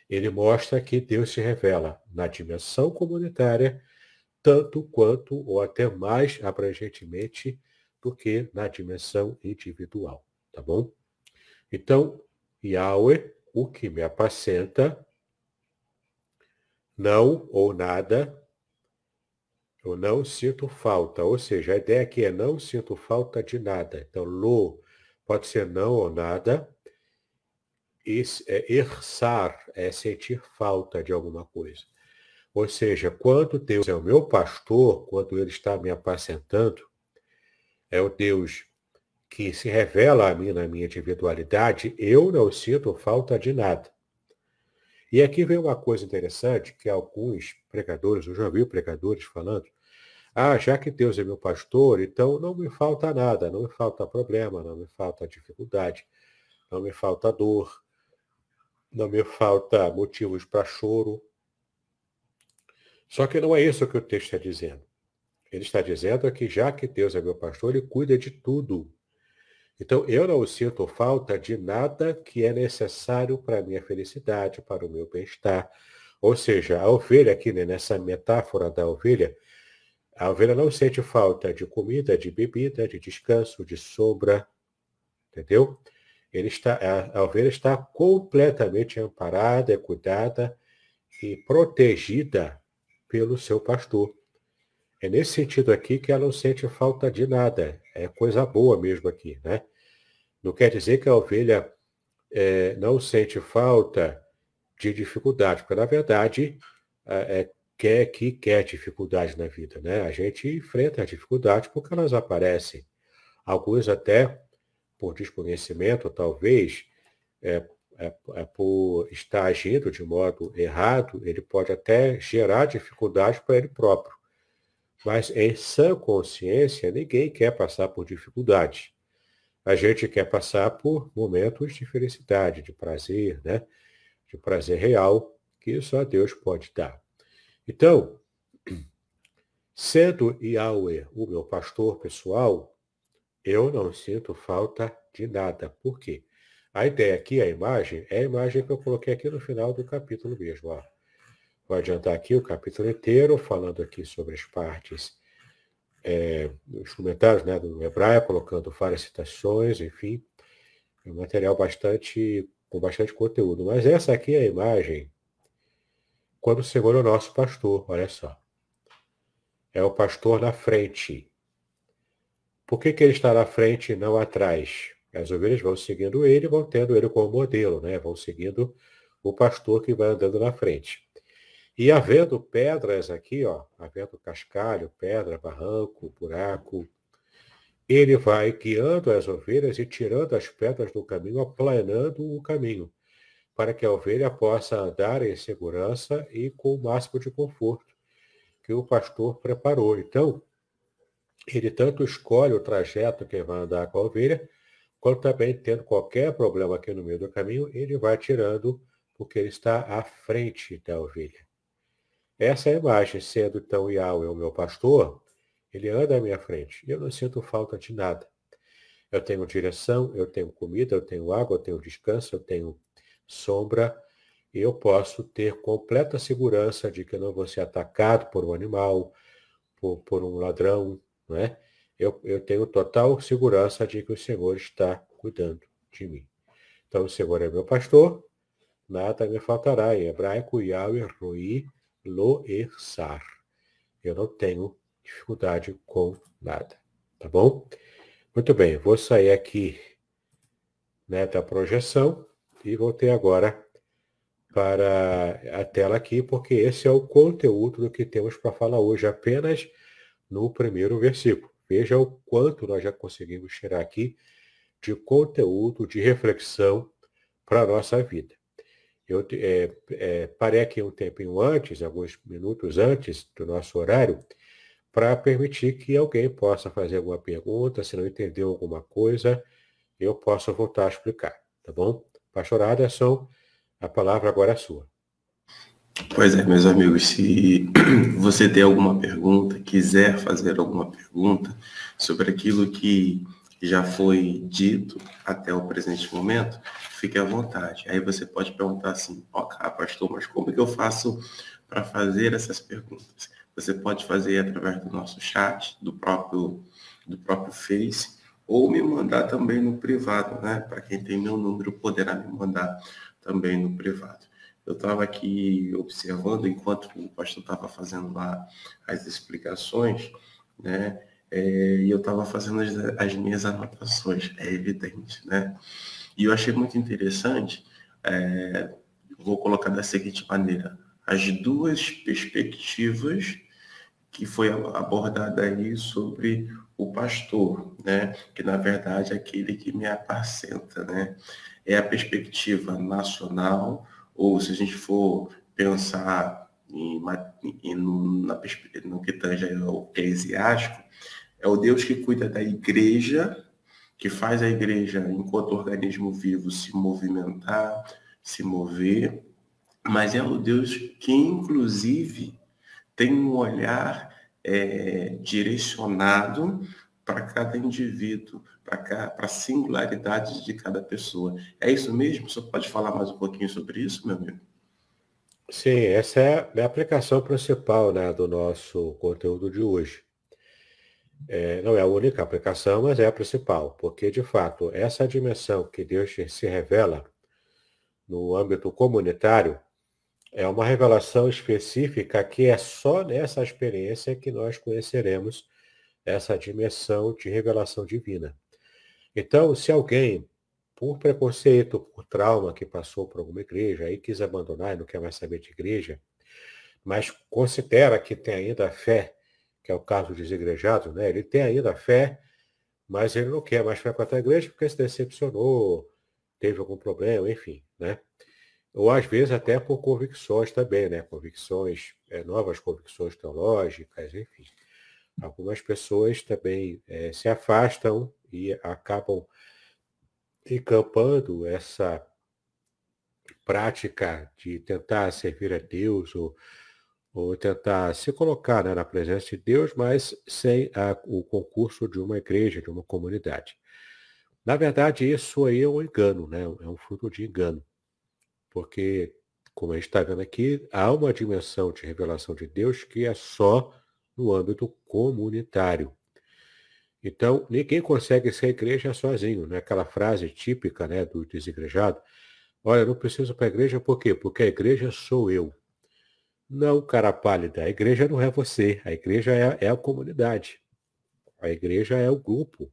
Ele mostra que Deus se revela na dimensão comunitária, tanto quanto, ou até mais abrangentemente, do que na dimensão individual. Tá bom? Então, Yahweh, o que me apacenta, não ou nada, eu não sinto falta. Ou seja, a ideia aqui é não sinto falta de nada. Então, lo pode ser não ou nada. Ersar é sentir falta de alguma coisa. Ou seja, quando Deus é o meu pastor, quando ele está me apacentando, é o Deus que se revela a mim na minha individualidade, eu não sinto falta de nada. E aqui vem uma coisa interessante que alguns pregadores, eu já ouvi pregadores falando, já que Deus é meu pastor, então não me falta nada, não me falta problema, não me falta dificuldade, não me falta dor, não me falta motivos para choro. Só que não é isso que o texto está dizendo. Ele está dizendo que já que Deus é meu pastor, ele cuida de tudo. Então, eu não sinto falta de nada que é necessário para a minha felicidade, para o meu bem-estar. Ou seja, a ovelha aqui, né, nessa metáfora da ovelha, a ovelha não sente falta de comida, de bebida, de descanso, de sombra, entendeu? A ovelha está completamente amparada, cuidada e protegida pelo seu pastor. É nesse sentido aqui que ela não sente falta de nada. É coisa boa mesmo aqui, né? Não quer dizer que a ovelha não sente falta de dificuldade, porque, na verdade, quer dificuldade na vida, né? A gente enfrenta a dificuldade porque elas aparecem. Alguns até, por desconhecimento, talvez, por estar agindo de modo errado, ele pode até gerar dificuldade para ele próprio. Mas em sã consciência, ninguém quer passar por dificuldade. A gente quer passar por momentos de felicidade, de prazer, né? de prazer real que só Deus pode dar. Então, sendo Yahweh o meu pastor pessoal, eu não sinto falta de nada. Por quê? A ideia aqui, a imagem, é a imagem que eu coloquei aqui no final do capítulo mesmo. Ó. Vou adiantar aqui o capítulo inteiro, falando aqui sobre as partes, os comentários, né, do hebraico, colocando várias citações, enfim. É um material com bastante conteúdo. Mas essa aqui é a imagem quando o Senhor é o nosso pastor, olha só. É o pastor na frente. Por que ele está na frente e não atrás? As ovelhas vão seguindo ele, vão tendo ele como modelo, né? Vão seguindo o pastor que vai andando na frente. E havendo pedras aqui, ó, havendo cascalho, pedra, barranco, buraco, ele vai guiando as ovelhas e tirando as pedras do caminho, aplanando o caminho, para que a ovelha possa andar em segurança e com o máximo de conforto que o pastor preparou. Então, ele tanto escolhe o trajeto que vai andar com a ovelha, quanto também, tendo qualquer problema aqui no meio do caminho, ele vai tirando, porque ele está à frente da ovelha. Essa é a imagem, sendo então Yahweh o meu pastor, ele anda à minha frente. E eu não sinto falta de nada. Eu tenho direção, eu tenho comida, eu tenho água, eu tenho descanso, eu tenho sombra, e eu posso ter completa segurança de que eu não vou ser atacado por um animal, por um ladrão, não é? Eu tenho total segurança de que o Senhor está cuidando de mim. Então, o Senhor é meu pastor, nada me faltará. Em hebraico, Yahweh Roi Lo Ersar. Eu não tenho dificuldade com nada. Tá bom? Muito bem, vou sair aqui, né, da projeção e voltei agora para a tela aqui, porque esse é o conteúdo do que temos para falar hoje, apenas no primeiro versículo. Veja o quanto nós já conseguimos tirar aqui de conteúdo, de reflexão para a nossa vida. Eu parei aqui um tempinho antes, alguns minutos antes do nosso horário, para permitir que alguém possa fazer alguma pergunta, se não entendeu alguma coisa, eu posso voltar a explicar, tá bom? Pastor Aderson, a palavra agora é sua. Pois é, meus amigos, se você tem alguma pergunta, quiser fazer alguma pergunta sobre aquilo que já foi dito até o presente momento, fique à vontade. Aí você pode perguntar assim, pastor, mas como que eu faço para fazer essas perguntas? Você pode fazer através do nosso chat, do próprio Face, ou me mandar também no privado, né? Para quem tem meu número, poderá me mandar também no privado. Eu estava aqui observando, enquanto o pastor estava fazendo lá as explicações, né? E eu estava fazendo as minhas anotações, é evidente, né? E eu achei muito interessante, vou colocar da seguinte maneira, as duas perspectivas que foi abordada aí sobre o pastor, né? Que na verdade é aquele que me apacenta, né? É a perspectiva nacional, ou se a gente for pensar no que tange ao eclesiástico, é o Deus que cuida da igreja, que faz a igreja, enquanto organismo vivo, se movimentar, se mover, mas é o Deus que, inclusive, tem um olhar direcionado para cada indivíduo, para a singularidade de cada pessoa. É isso mesmo? Você pode falar mais um pouquinho sobre isso, meu amigo? Sim, essa é a aplicação principal, né, do nosso conteúdo de hoje. Não é a única aplicação, mas é a principal, porque, de fato, essa dimensão que Deus se revela no âmbito comunitário é uma revelação específica que é só nessa experiência que nós conheceremos essa dimensão de revelação divina. Então, se alguém, por preconceito, por trauma que passou por alguma igreja, aí quis abandonar e não quer mais saber de igreja, mas considera que tem ainda fé, que é o caso dos igrejados, né? Ele tem ainda fé, mas ele não quer mais frequentar a igreja porque se decepcionou, teve algum problema, enfim, né? Ou às vezes até por convicções também, né? Convicções, novas convicções teológicas, enfim. Algumas pessoas também se afastam e acabam encampando prática de tentar servir a Deus ou tentar se colocar, né, na presença de Deus, mas sem o concurso de uma igreja, de uma comunidade. Na verdade, isso aí é um engano, né? É um fruto de engano, porque, como a gente está vendo aqui, há uma dimensão de revelação de Deus que é só no âmbito comunitário. Então, ninguém consegue ser igreja sozinho, né? Aquela frase típica, né, do desigrejado. Olha, eu não preciso para a igreja, por quê? Porque a igreja sou eu. Não, cara pálida, a igreja não é você, a igreja é a comunidade, a igreja é o grupo.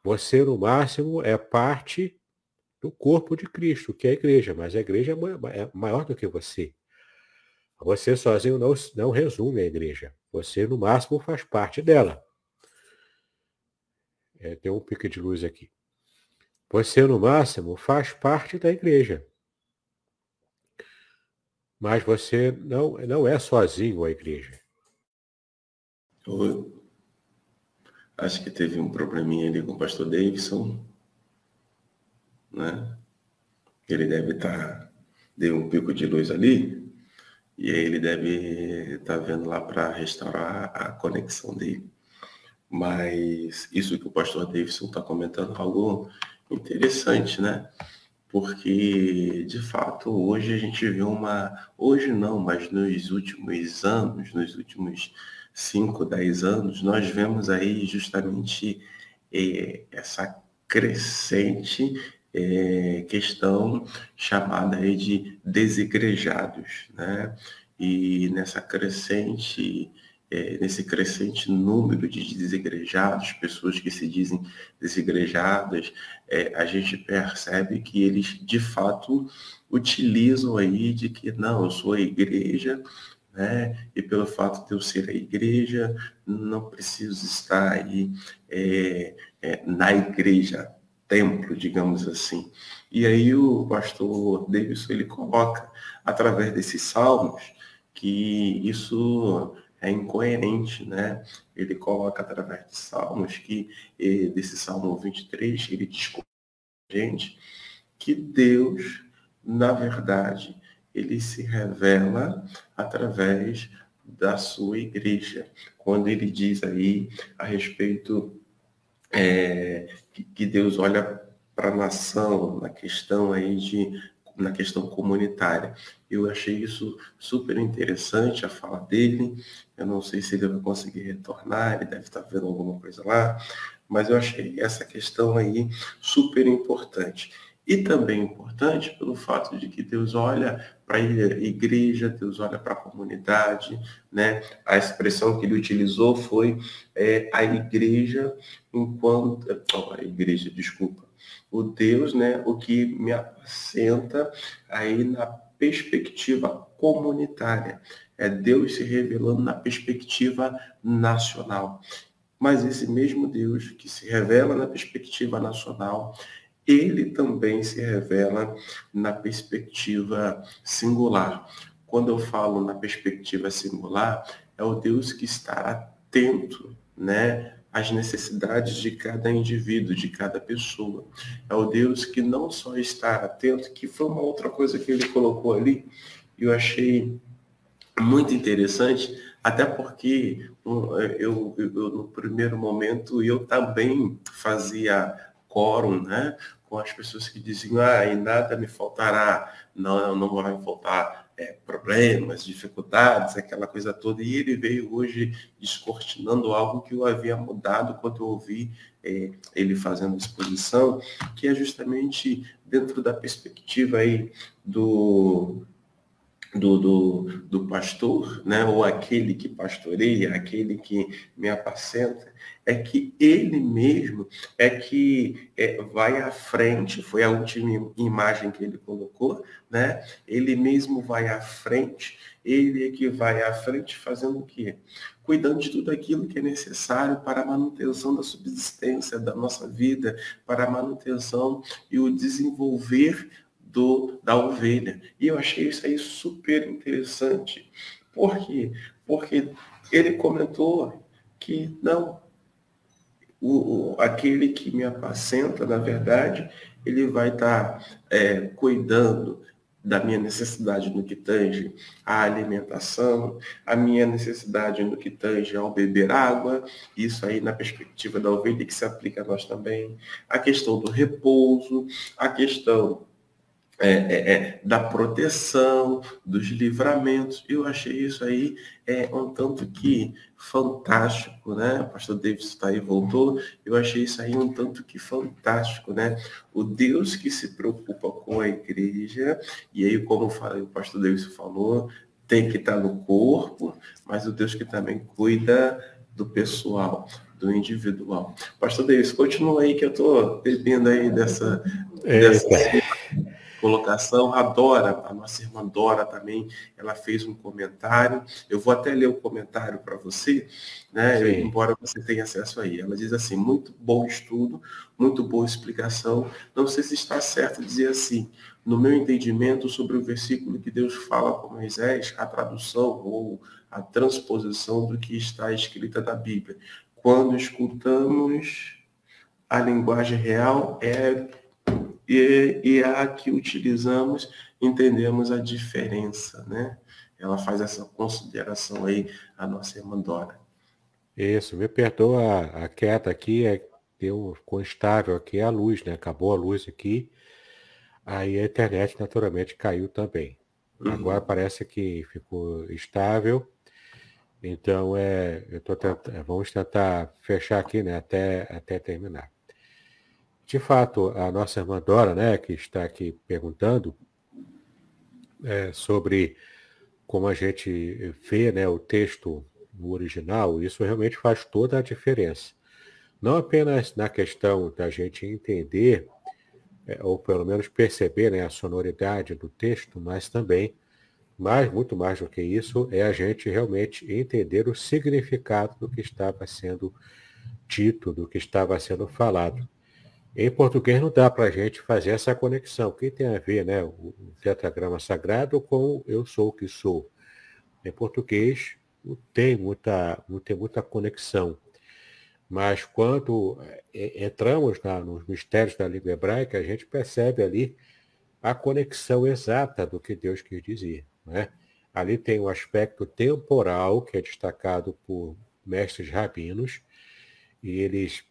Você, no máximo, é parte do corpo de Cristo, que é a igreja, mas a igreja é maior do que você. Você sozinho não resume a igreja, você, no máximo, faz parte dela. Tem um pique de luz aqui. Você, no máximo, faz parte da igreja, mas você não é sozinho a igreja. Eu acho que teve um probleminha ali com o pastor Davidson, né? Ele deve estar, deu um pico de luz ali, e aí ele deve estar vendo lá para restaurar a conexão dele. Mas isso que o pastor Davidson está comentando é algo interessante, né? Porque, de fato, hoje a gente vê hoje não, mas nos últimos anos, nos últimos 5, 10 anos, nós vemos aí justamente essa crescente questão chamada aí de desigrejados, né? E nesse crescente número de desigrejados, pessoas que se dizem desigrejadas, a gente percebe que eles, de fato, utilizam aí de que, não, eu sou a igreja, né? E pelo fato de eu ser a igreja, não preciso estar aí na igreja, templo, digamos assim. E aí o pastor Davidson, ele coloca, através desses salmos, que isso é incoerente, né? Ele coloca através de salmos que, desse Salmo 23, ele diz a gente que Deus, na verdade, ele se revela através da sua igreja. Quando ele diz aí a respeito que Deus olha para a nação na questão aí na questão comunitária. Eu achei isso super interessante, a fala dele. Eu não sei se ele vai conseguir retornar, ele deve estar vendo alguma coisa lá, mas eu achei essa questão aí super importante. E também importante pelo fato de que Deus olha para a igreja, Deus olha para a comunidade, né? A expressão que ele utilizou foi a igreja enquanto... a igreja, desculpa. O Deus, né? O que me apacenta aí na perspectiva comunitária. É Deus se revelando na perspectiva nacional. Mas esse mesmo Deus que se revela na perspectiva nacional, ele também se revela na perspectiva singular. Quando eu falo na perspectiva singular, é o Deus que está atento, né, às necessidades de cada indivíduo, de cada pessoa. É o Deus que não só está atento, que foi uma outra coisa que ele colocou ali, e eu achei muito interessante, até porque no primeiro momento eu também fazia quórum, né, com as pessoas que diziam, e nada me faltará, não vai faltar problemas, dificuldades, aquela coisa toda. E ele veio hoje descortinando algo que eu havia mudado quando eu ouvi ele fazendo exposição, que é justamente dentro da perspectiva aí do pastor, né, ou aquele que pastoreia, aquele que me apacenta, é que ele mesmo é que vai à frente, foi a última imagem que ele colocou, né? Ele mesmo vai à frente, ele é que vai à frente fazendo o quê? Cuidando de tudo aquilo que é necessário para a manutenção da subsistência da nossa vida, para a manutenção e o desenvolver da ovelha. E eu achei isso aí super interessante. Por quê? Porque ele comentou que não, aquele que me apacenta, na verdade, ele vai estar cuidando da minha necessidade no que tange à alimentação, a minha necessidade no que tange ao beber água, isso aí na perspectiva da ovelha que se aplica a nós também, a questão do repouso, a questão da proteção, dos livramentos. Eu achei isso aí um tanto que fantástico, né? O pastor Davis está aí, voltou. Eu achei isso aí um tanto que fantástico, né? O Deus que se preocupa com a igreja, e aí, como o pastor Davis falou, tem que estar no corpo, mas o Deus que também cuida do pessoal, do individual. Pastor Davis, continua aí que eu estou bebendo aí dessa colocação. A Dora, a nossa irmã Dora também, ela fez um comentário. Eu vou até ler o comentário para você, né? Embora você tenha acesso aí. Ela diz assim: muito bom estudo, muito boa explicação. Não sei se está certo dizer assim. No meu entendimento sobre o versículo que Deus fala com Moisés, a tradução ou a transposição do que está escrita na Bíblia. Quando escutamos a linguagem real, e a que utilizamos, entendemos a diferença, né? Ela faz essa consideração aí, a nossa irmã Dora. Isso, me perdoa a queda aqui, ficou instável aqui a luz, né? Acabou a luz aqui, aí a internet naturalmente caiu também. Agora parece que ficou estável, então vamos tentar fechar aqui, né? Até terminar. De fato, a nossa irmã Dora, né, que está aqui perguntando sobre como a gente vê, né, o texto no original, isso realmente faz toda a diferença. Não apenas na questão da gente entender, ou pelo menos perceber, né, a sonoridade do texto, mas também, muito mais do que isso, é a gente realmente entender o significado do que estava sendo dito, do que estava sendo falado. Em português não dá para a gente fazer essa conexão. O que tem a ver, né, o tetragrama sagrado com eu sou o que sou? Em português não tem muita conexão. Mas quando entramos nos mistérios da língua hebraica, a gente percebe ali a conexão exata do que Deus quis dizer, né? Ali tem um aspecto temporal que é destacado por mestres rabinos, e eles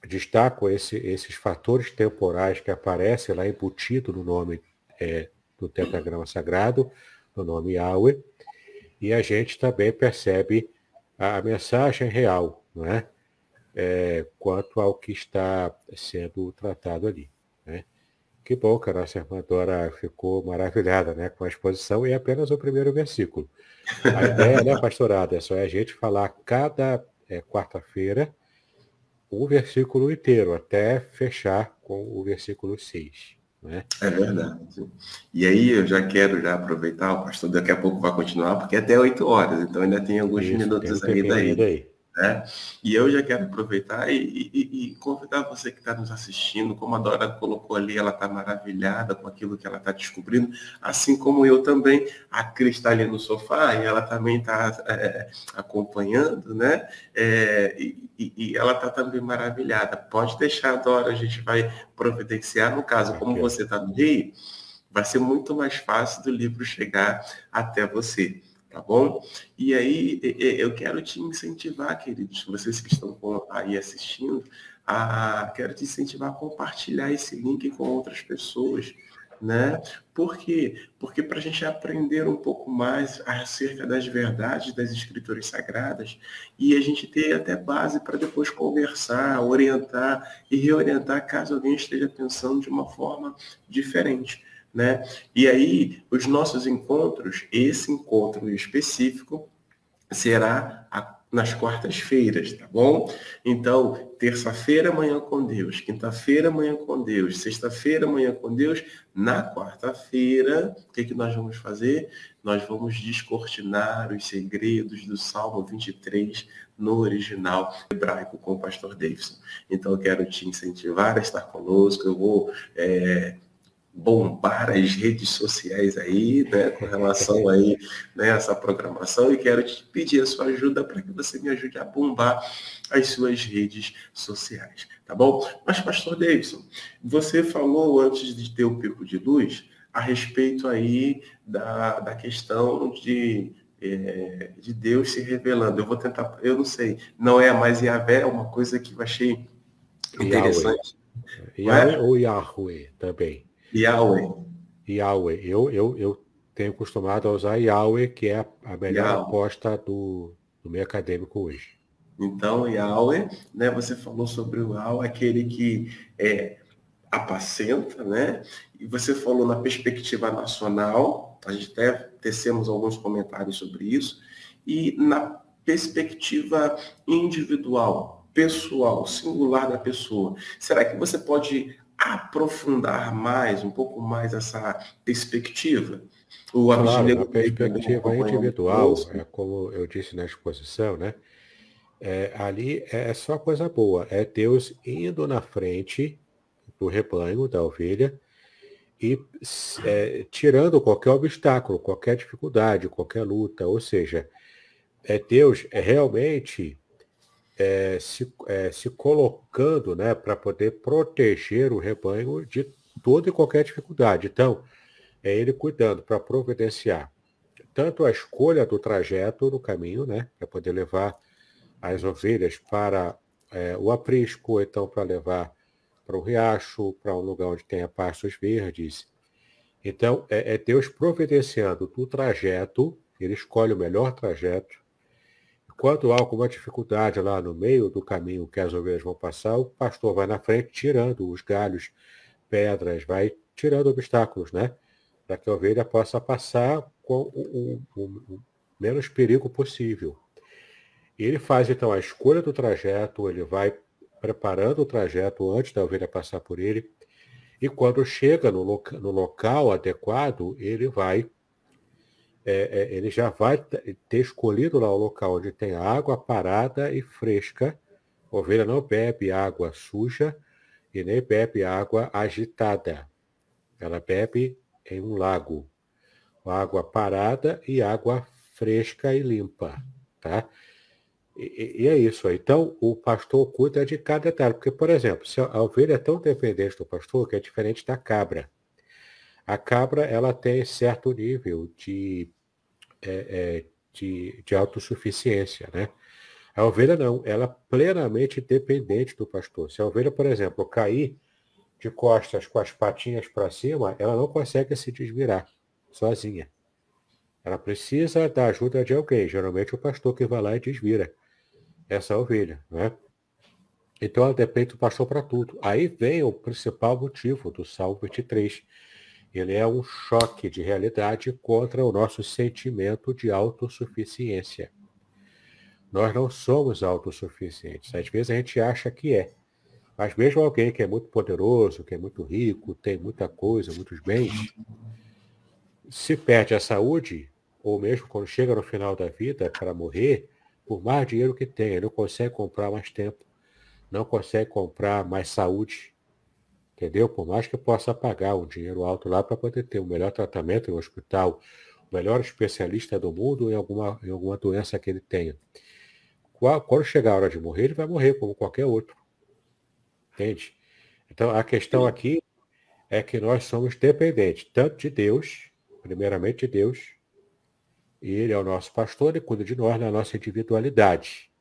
destacam esses fatores temporais que aparecem lá embutido no nome do tetragrama sagrado, no nome Yahweh, e a gente também percebe a mensagem real, não é? Quanto ao que está sendo tratado ali, né? Que bom que a nossa irmã Dora ficou maravilhada, né, com a exposição, e apenas o primeiro versículo. A ideia, né, pastorada, é só a gente falar cada quarta-feira o versículo inteiro, até fechar com o versículo 6. Né? É verdade. E aí eu já quero aproveitar, o pastor daqui a pouco vai continuar, porque é até 8 horas, então ainda tem alguns minutos ainda aí. Né? E eu já quero aproveitar e convidar você que está nos assistindo, como a Dora colocou ali, ela está maravilhada com aquilo que ela está descobrindo, assim como eu também. A Cris está ali no sofá e ela também está acompanhando, né? E ela está também maravilhada. Pode deixar, Dora, a gente vai providenciar. No caso, como você está no Rio, vai ser muito mais fácil do livro chegar até você. Tá bom? E aí, eu quero te incentivar, queridos, vocês que estão aí assistindo, quero te incentivar a compartilhar esse link com outras pessoas, né? Por quê? Porque para a gente aprender um pouco mais acerca das verdades das Escrituras Sagradas e a gente ter até base para depois conversar, orientar e reorientar caso alguém esteja pensando de uma forma diferente. Né? E aí, os nossos encontros, esse encontro específico, será nas quartas-feiras, tá bom? Então, terça-feira, manhã com Deus, quinta-feira, manhã com Deus, sexta-feira, manhã com Deus, na quarta-feira, o que nós vamos fazer? Nós vamos descortinar os segredos do Salmo 23 no original hebraico com o pastor Davidson. Então, eu quero te incentivar a estar conosco, eu vou bombar as redes sociais aí, né, com relação aí, né, essa programação, e quero te pedir a sua ajuda para que você me ajude a bombar as suas redes sociais, tá bom? Mas, pastor Davidson, você falou antes de ter o pico de luz a respeito aí da questão de Deus se revelando. Eu vou tentar, eu não sei, não é mais Yahvé, é uma coisa que eu achei interessante. Yahweh ou Yahweh também. Yahweh. Yahweh. Eu tenho acostumado a usar Yahweh, que é a melhor Yahweh. aposta do meio acadêmico hoje. Então, Yahweh, né, você falou sobre o Yahweh, aquele que apacenta, né? E você falou na perspectiva nacional, a gente até tecemos alguns comentários sobre isso, e na perspectiva individual, pessoal, singular da pessoa. Será que você pode aprofundar mais, um pouco mais essa perspectiva? O Claro, na Abigineiro também perspectiva acompanhando individual, conosco. é como eu disse na exposição, né? Ali é só coisa boa. É Deus indo na frente do rebanho, da ovelha, e tirando qualquer obstáculo, qualquer dificuldade, qualquer luta. Ou seja, Deus realmente se colocando, né, para poder proteger o rebanho de toda e qualquer dificuldade. Então, é Ele cuidando para providenciar tanto a escolha do trajeto no caminho, né, para poder levar as ovelhas para o aprisco, ou então para levar para um riacho, para um lugar onde tenha pastos verdes. Então, é Deus providenciando do trajeto, Ele escolhe o melhor trajeto. Quando há alguma dificuldade lá no meio do caminho que as ovelhas vão passar, o pastor vai na frente tirando os galhos, pedras, vai tirando obstáculos, né? Para que a ovelha possa passar com o menos perigo possível. E ele faz então a escolha do trajeto, ele vai preparando o trajeto antes da ovelha passar por ele, e quando chega no local adequado, ele já vai ter escolhido lá o local onde tem água parada e fresca. A ovelha não bebe água suja e nem bebe água agitada. Ela bebe em um lago. Água parada e água fresca e limpa. Tá? E é isso. Então, o pastor cuida de cada detalhe. Porque, por exemplo, se a ovelha é tão dependente do pastor que é diferente da cabra. A cabra ela tem certo nível de autossuficiência, né? A ovelha não, ela é plenamente dependente do pastor. Se a ovelha, por exemplo, cair de costas com as patinhas para cima, ela não consegue se desvirar sozinha. Ela precisa da ajuda de alguém, geralmente o pastor que vai lá e desvira essa ovelha, né? Então ela depende do pastor para tudo. Aí vem o principal motivo do Salmo 23. Ele é um choque de realidade contra o nosso sentimento de autossuficiência. Nós não somos autossuficientes. Às vezes a gente acha que é. Mas mesmo alguém que é muito poderoso, que é muito rico, tem muita coisa, muitos bens, se perde a saúde, ou mesmo quando chega no final da vida para morrer, por mais dinheiro que tenha, ele não consegue comprar mais tempo, não consegue comprar mais saúde, entendeu? Por mais que possa pagar um dinheiro alto lá para poder ter o melhor tratamento em um hospital, o melhor especialista do mundo em alguma doença que ele tenha. Quando chegar a hora de morrer, ele vai morrer como qualquer outro, entende? Então, a questão aqui é que nós somos dependentes tanto de Deus, primeiramente de Deus, e Ele é o nosso pastor e cuida de nós na nossa individualidade.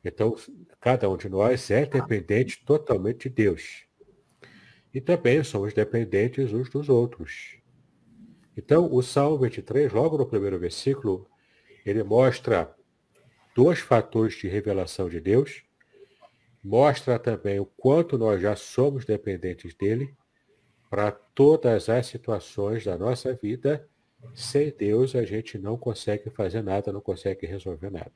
Então, cada um de nós é dependente totalmente de Deus. E também somos dependentes uns dos outros. Então, o Salmo 23, logo no primeiro versículo, ele mostra dois fatores de revelação de Deus, mostra também o quanto nós já somos dependentes dele para todas as situações da nossa vida. Sem Deus, a gente não consegue fazer nada, não consegue resolver nada.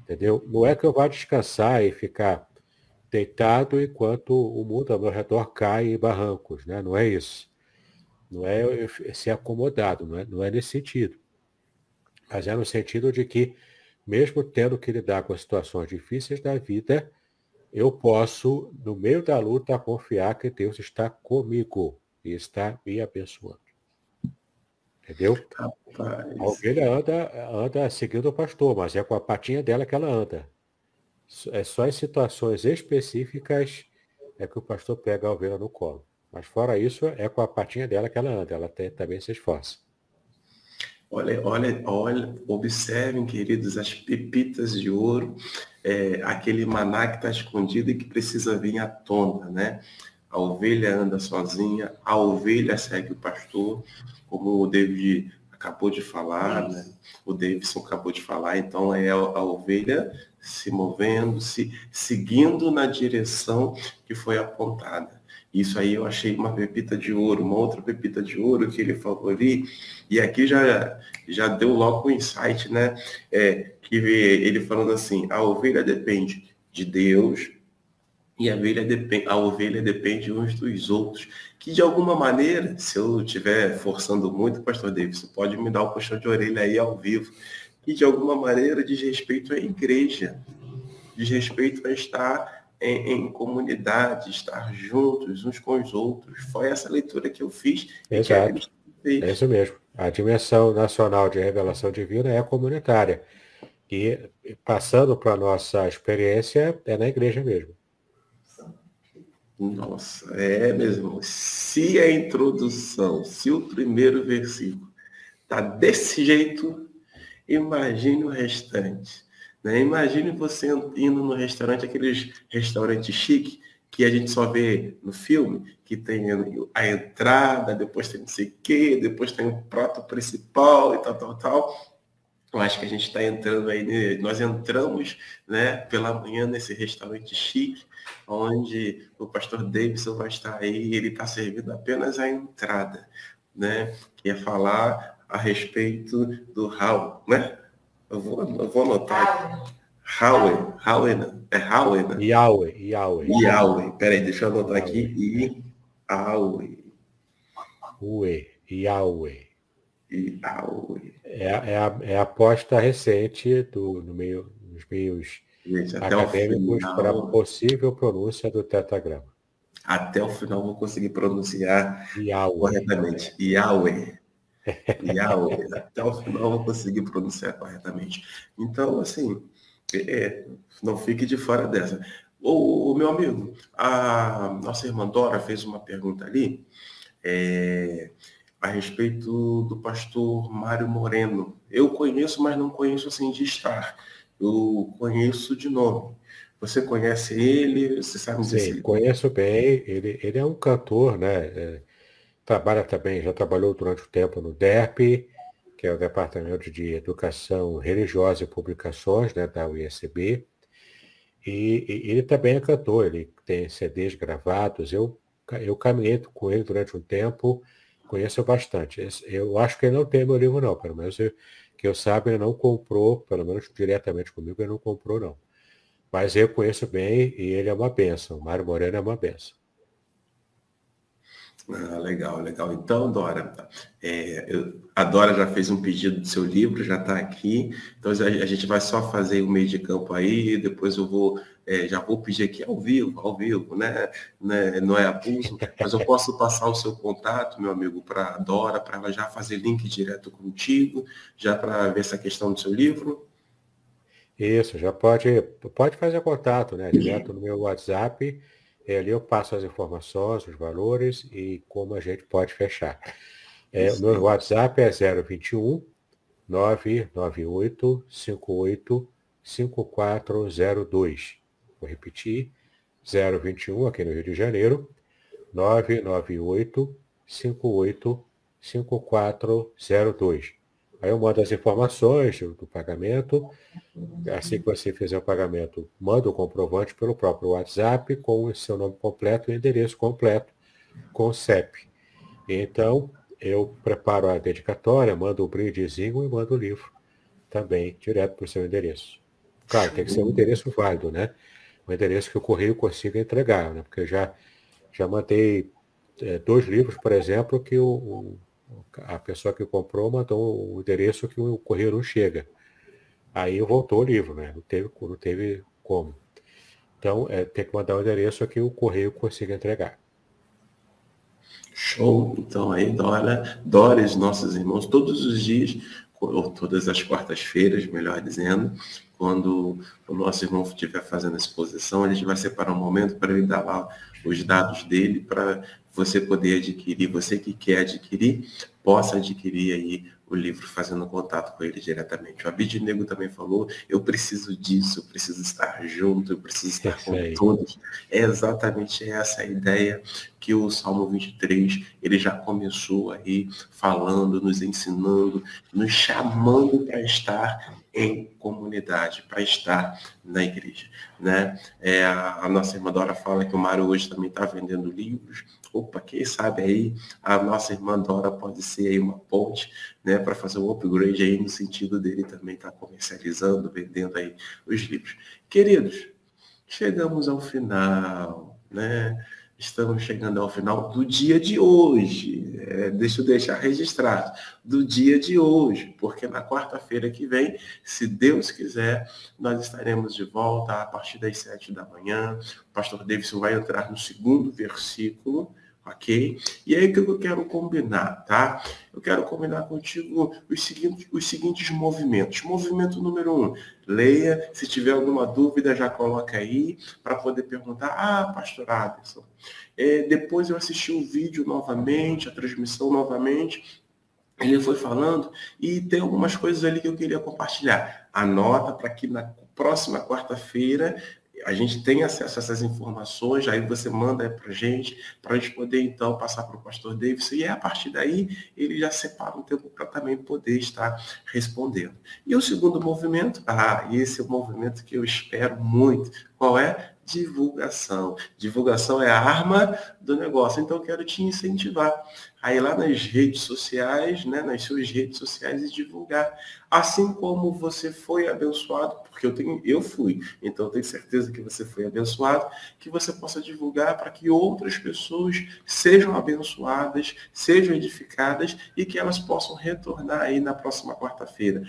Entendeu? Não é que eu vá descansar e ficar deitado enquanto o mundo ao meu redor cai em barrancos, né? Não é isso. Não é ser acomodado, não é nesse sentido. Mas é no sentido de que, mesmo tendo que lidar com as situações difíceis da vida, eu posso, no meio da luta, confiar que Deus está comigo e está me abençoando. Entendeu? A Rapaz. ovelha anda seguindo o pastor, mas é com a patinha dela que ela anda. É só em situações específicas é que o pastor pega a ovelha no colo. Mas fora isso, é com a patinha dela que ela anda. Ela também se esforça. Olha, observem, queridos, as pepitas de ouro, aquele maná que está escondido e que precisa vir à tona, né? A ovelha anda sozinha, a ovelha segue o pastor, como o David acabou de falar, né? O Davidson acabou de falar, então é a ovelha se movendo, seguindo na direção que foi apontada. Isso aí eu achei uma pepita de ouro, uma outra pepita de ouro que ele falou ali, e aqui já deu logo o insight, né? Que ele falando assim, a ovelha depende de Deus, e a ovelha depende uns dos outros. Que de alguma maneira, se eu estiver forçando muito, pastor Davis, pode me dar um puxão de orelha aí ao vivo, que de alguma maneira diz respeito à igreja, diz respeito a estar em comunidade, estar juntos uns com os outros. Foi essa leitura que eu fiz e que a Exato. Cristo fez. É isso mesmo. A dimensão nacional de revelação divina é comunitária. E passando para a nossa experiência, é na igreja mesmo. Nossa, é mesmo. Se a introdução, se o primeiro versículo tá desse jeito, imagine o restante. Né? Imagine você indo no restaurante, aqueles restaurantes chique, que a gente só vê no filme, que tem a entrada, depois tem não sei o quê, depois tem o prato principal e tal. Eu acho que a gente está entrando aí, nós entramos, né, pela manhã nesse restaurante chique, onde o pastor Davidson vai estar aí, ele está servindo apenas a entrada, né, que é falar a respeito do Raul, né? Eu vou anotar aqui. Howie, né? É Howie, né? Yahweh. Peraí, deixa eu anotar aqui. Yahweh. Yahweh. Yahweh. É a aposta recente nos meios Gente, acadêmicos para a possível pronúncia do tetragrama. Até o final vou conseguir pronunciar Yahweh. corretamente. Yahweh. Até o final vou conseguir pronunciar corretamente. Então, assim, não fique de fora dessa. O meu amigo, a nossa irmã Dora fez uma pergunta ali a respeito do pastor Mário Moreno. Eu conheço, mas não conheço assim de estar. Eu conheço de nome. Você conhece ele? Você sabe dizer se Sim, ele... conheço bem. Ele é um cantor, né? Trabalha também, já trabalhou durante o tempo no DERP, que é o Departamento de Educação Religiosa e Publicações, né, da UESB. E ele também é cantor, ele tem CDs gravados. Eu caminhei com ele durante um tempo, conheço bastante. Eu acho que ele não tem meu livro, não. Pelo menos que eu saiba, ele não comprou, pelo menos diretamente comigo, ele não comprou, não. Mas eu conheço bem e ele é uma bênção. Mário Moreno é uma bênção. Legal. Então, Dora, a Dora já fez um pedido do seu livro, já está aqui. Então, a gente vai só fazer o meio de campo aí, depois eu já vou pedir aqui ao vivo, né? Não é abuso, mas eu posso passar o seu contato, meu amigo, para a Dora, para ela já fazer link direto contigo, já para ver essa questão do seu livro. Isso, já pode fazer contato, né? Direto no meu WhatsApp. Ali eu passo as informações, os valores e como a gente pode fechar. O meu WhatsApp é 021 998 58 5402. Vou repetir, 021 aqui no Rio de Janeiro, 998 58 5402. Aí eu mando as informações do pagamento. Assim que você fizer o pagamento, manda o comprovante pelo próprio WhatsApp com o seu nome completo e endereço completo com o CEP. Então, eu preparo a dedicatória, mando o brindezinho e mando o livro também, direto para o seu endereço. Claro, tem que ser um endereço válido, né? Um endereço que o correio consiga entregar, né? Porque eu já mandei 2 livros, por exemplo, que a pessoa que comprou mandou um endereço que o correio não chega. Aí voltou o livro, né? Não teve como. Então, tem que mandar o endereço que o correio consiga entregar. Show! Então aí, Dora, nossos irmãos, todos os dias, ou todas as quartas-feiras, melhor dizendo, quando o nosso irmão estiver fazendo a exposição, a gente vai separar um momento para ele dar lá os dados dele, para você poder adquirir, você que quer adquirir, possa adquirir aí o livro fazendo contato com ele diretamente. O Abidnego também falou, eu preciso disso, eu preciso estar junto, eu preciso estar com todos. É exatamente essa a ideia que o Salmo 23, ele já começou aí falando, nos ensinando, nos chamando para estar em comunidade, para estar na igreja, né? A nossa irmã Dora fala que o Mário hoje também está vendendo livros. Opa, quem sabe aí a nossa irmã Dora pode ser aí uma ponte, né, para fazer um upgrade aí no sentido dele também estar comercializando, vendendo aí os livros. Queridos, chegamos ao final, né? Estamos chegando ao final do dia de hoje. Deixa eu deixar registrado. Do dia de hoje, porque na quarta-feira que vem, se Deus quiser, nós estaremos de volta a partir das 7 da manhã. O pastor Davidson vai entrar no segundo versículo, ok? E aí o que eu quero combinar, tá? Eu quero combinar contigo os seguintes movimentos. Movimento número 1, leia. Se tiver alguma dúvida, já coloca aí para poder perguntar. Pastor Aderson, depois eu assisti o vídeo novamente, a transmissão novamente. Ele foi falando e tem algumas coisas ali que eu queria compartilhar. Anota para que na próxima quarta-feira a gente tenha acesso a essas informações, aí você manda aí para a gente poder então passar para o pastor Davidson, e a partir daí ele já separa um tempo para também poder estar respondendo. E o segundo movimento, e esse é o movimento que eu espero muito, qual é? Divulgação. Divulgação é a arma do negócio. Então eu quero te incentivar a ir lá nas redes sociais, né, nas suas redes sociais e divulgar. Assim como você foi abençoado, porque eu fui, então eu tenho certeza que você foi abençoado, que você possa divulgar para que outras pessoas sejam abençoadas, sejam edificadas e que elas possam retornar aí na próxima quarta-feira.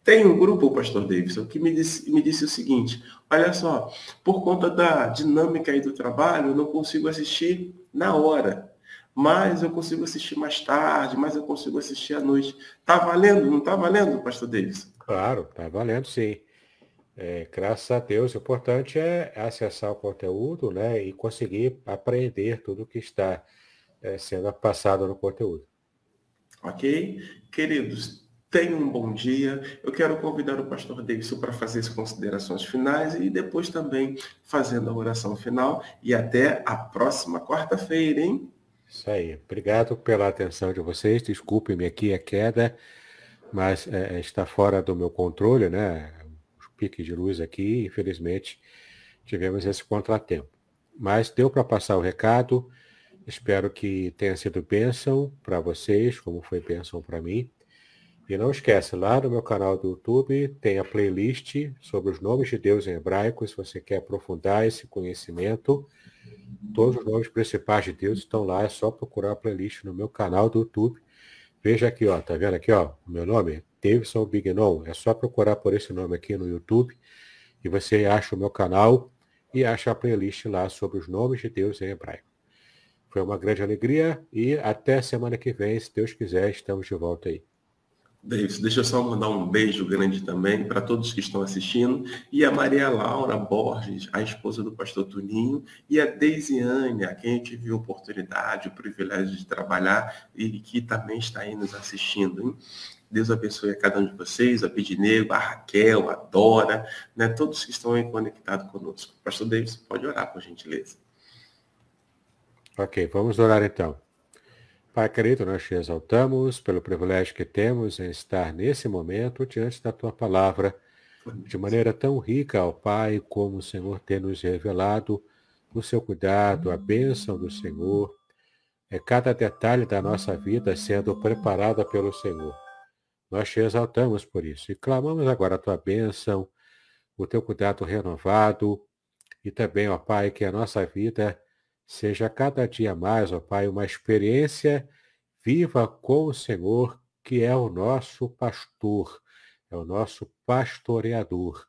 Tem um grupo, pastor Davidson, que me disse o seguinte, olha só, por conta da dinâmica aí do trabalho, eu não consigo assistir na hora, mas eu consigo assistir mais tarde, mas eu consigo assistir à noite. Tá valendo? Não tá valendo, pastor Davidson? Claro, tá valendo sim. Graças a Deus, o importante é acessar o conteúdo, né, e conseguir aprender tudo que está sendo passado no conteúdo. Ok? Queridos, tenham um bom dia. Eu quero convidar o pastor Davidson para fazer as considerações finais e depois também fazendo a oração final. E até a próxima quarta-feira, hein? Isso aí. Obrigado pela atenção de vocês. Desculpe-me aqui a queda, mas está fora do meu controle, né? Os piques de luz aqui, infelizmente, tivemos esse contratempo. Mas deu para passar o recado. Espero que tenha sido bênção para vocês, como foi bênção para mim. E não esquece, lá no meu canal do YouTube tem a playlist sobre os nomes de Deus em hebraico. Se você quer aprofundar esse conhecimento, todos os nomes principais de Deus estão lá. É só procurar a playlist no meu canal do YouTube. Veja aqui, ó, tá vendo aqui, ó, o meu nome? Davidson Bignon. É só procurar por esse nome aqui no YouTube e você acha o meu canal e acha a playlist lá sobre os nomes de Deus em hebraico. Foi uma grande alegria e até semana que vem, se Deus quiser, estamos de volta aí. Davis, deixa eu só mandar um beijo grande também para todos que estão assistindo, e a Maria Laura Borges, a esposa do pastor Tuninho, e a Deisiane, a quem eu tive a oportunidade, o privilégio de trabalhar e que também está aí nos assistindo, hein? Deus abençoe a cada um de vocês, a Bidnego, a Raquel, a Dora, né, todos que estão aí conectados conosco. Pastor Davis, pode orar, por gentileza. Ok, vamos orar então. Pai querido, nós te exaltamos pelo privilégio que temos em estar nesse momento diante da tua palavra, de maneira tão rica, ó Pai, como o Senhor tem nos revelado o seu cuidado, a bênção do Senhor, cada detalhe da nossa vida sendo preparada pelo Senhor. Nós te exaltamos por isso e clamamos agora a tua bênção, o teu cuidado renovado e também, ó Pai, que a nossa vida seja cada dia mais, ó Pai, uma experiência viva com o Senhor, que é o nosso pastor, é o nosso pastoreador,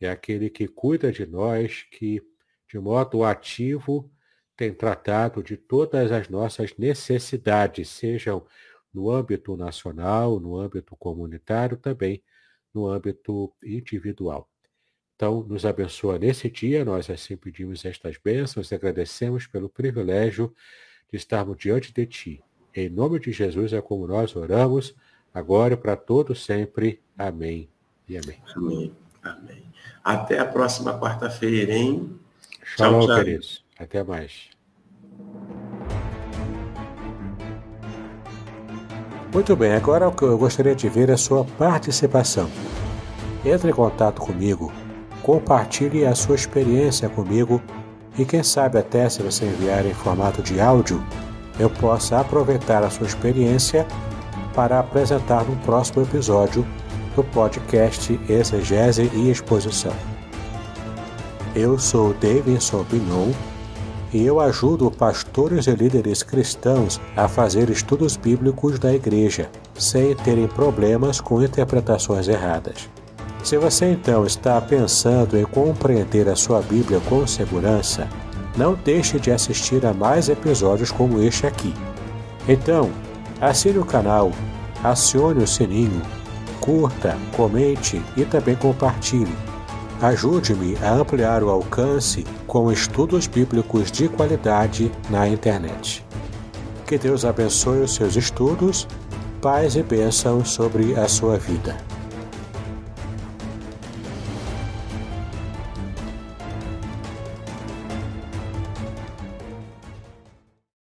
é aquele que cuida de nós, que de modo ativo tem tratado de todas as nossas necessidades, sejam no âmbito nacional, no âmbito comunitário, também no âmbito individual. Então, nos abençoa nesse dia, nós assim pedimos estas bênçãos e agradecemos pelo privilégio de estarmos diante de Ti. Em nome de Jesus é como nós oramos, agora e para todos sempre. Amém e amém. Amém. Amém. Até a próxima quarta-feira, hein? Shalom, Tchau, tchau. queridos. Até mais. Muito bem, agora eu gostaria de ver a sua participação. Entre em contato comigo, compartilhe a sua experiência comigo e quem sabe até se você enviar em formato de áudio, eu possa aproveitar a sua experiência para apresentar no próximo episódio do podcast Exegese e Exposição. Eu sou Davidson Pignon e eu ajudo pastores e líderes cristãos a fazer estudos bíblicos da igreja, sem terem problemas com interpretações erradas. Se você então está pensando em compreender a sua Bíblia com segurança, não deixe de assistir a mais episódios como este aqui. Então, assine o canal, acione o sininho, curta, comente e também compartilhe. Ajude-me a ampliar o alcance com estudos bíblicos de qualidade na internet. Que Deus abençoe os seus estudos, paz e bênção sobre a sua vida.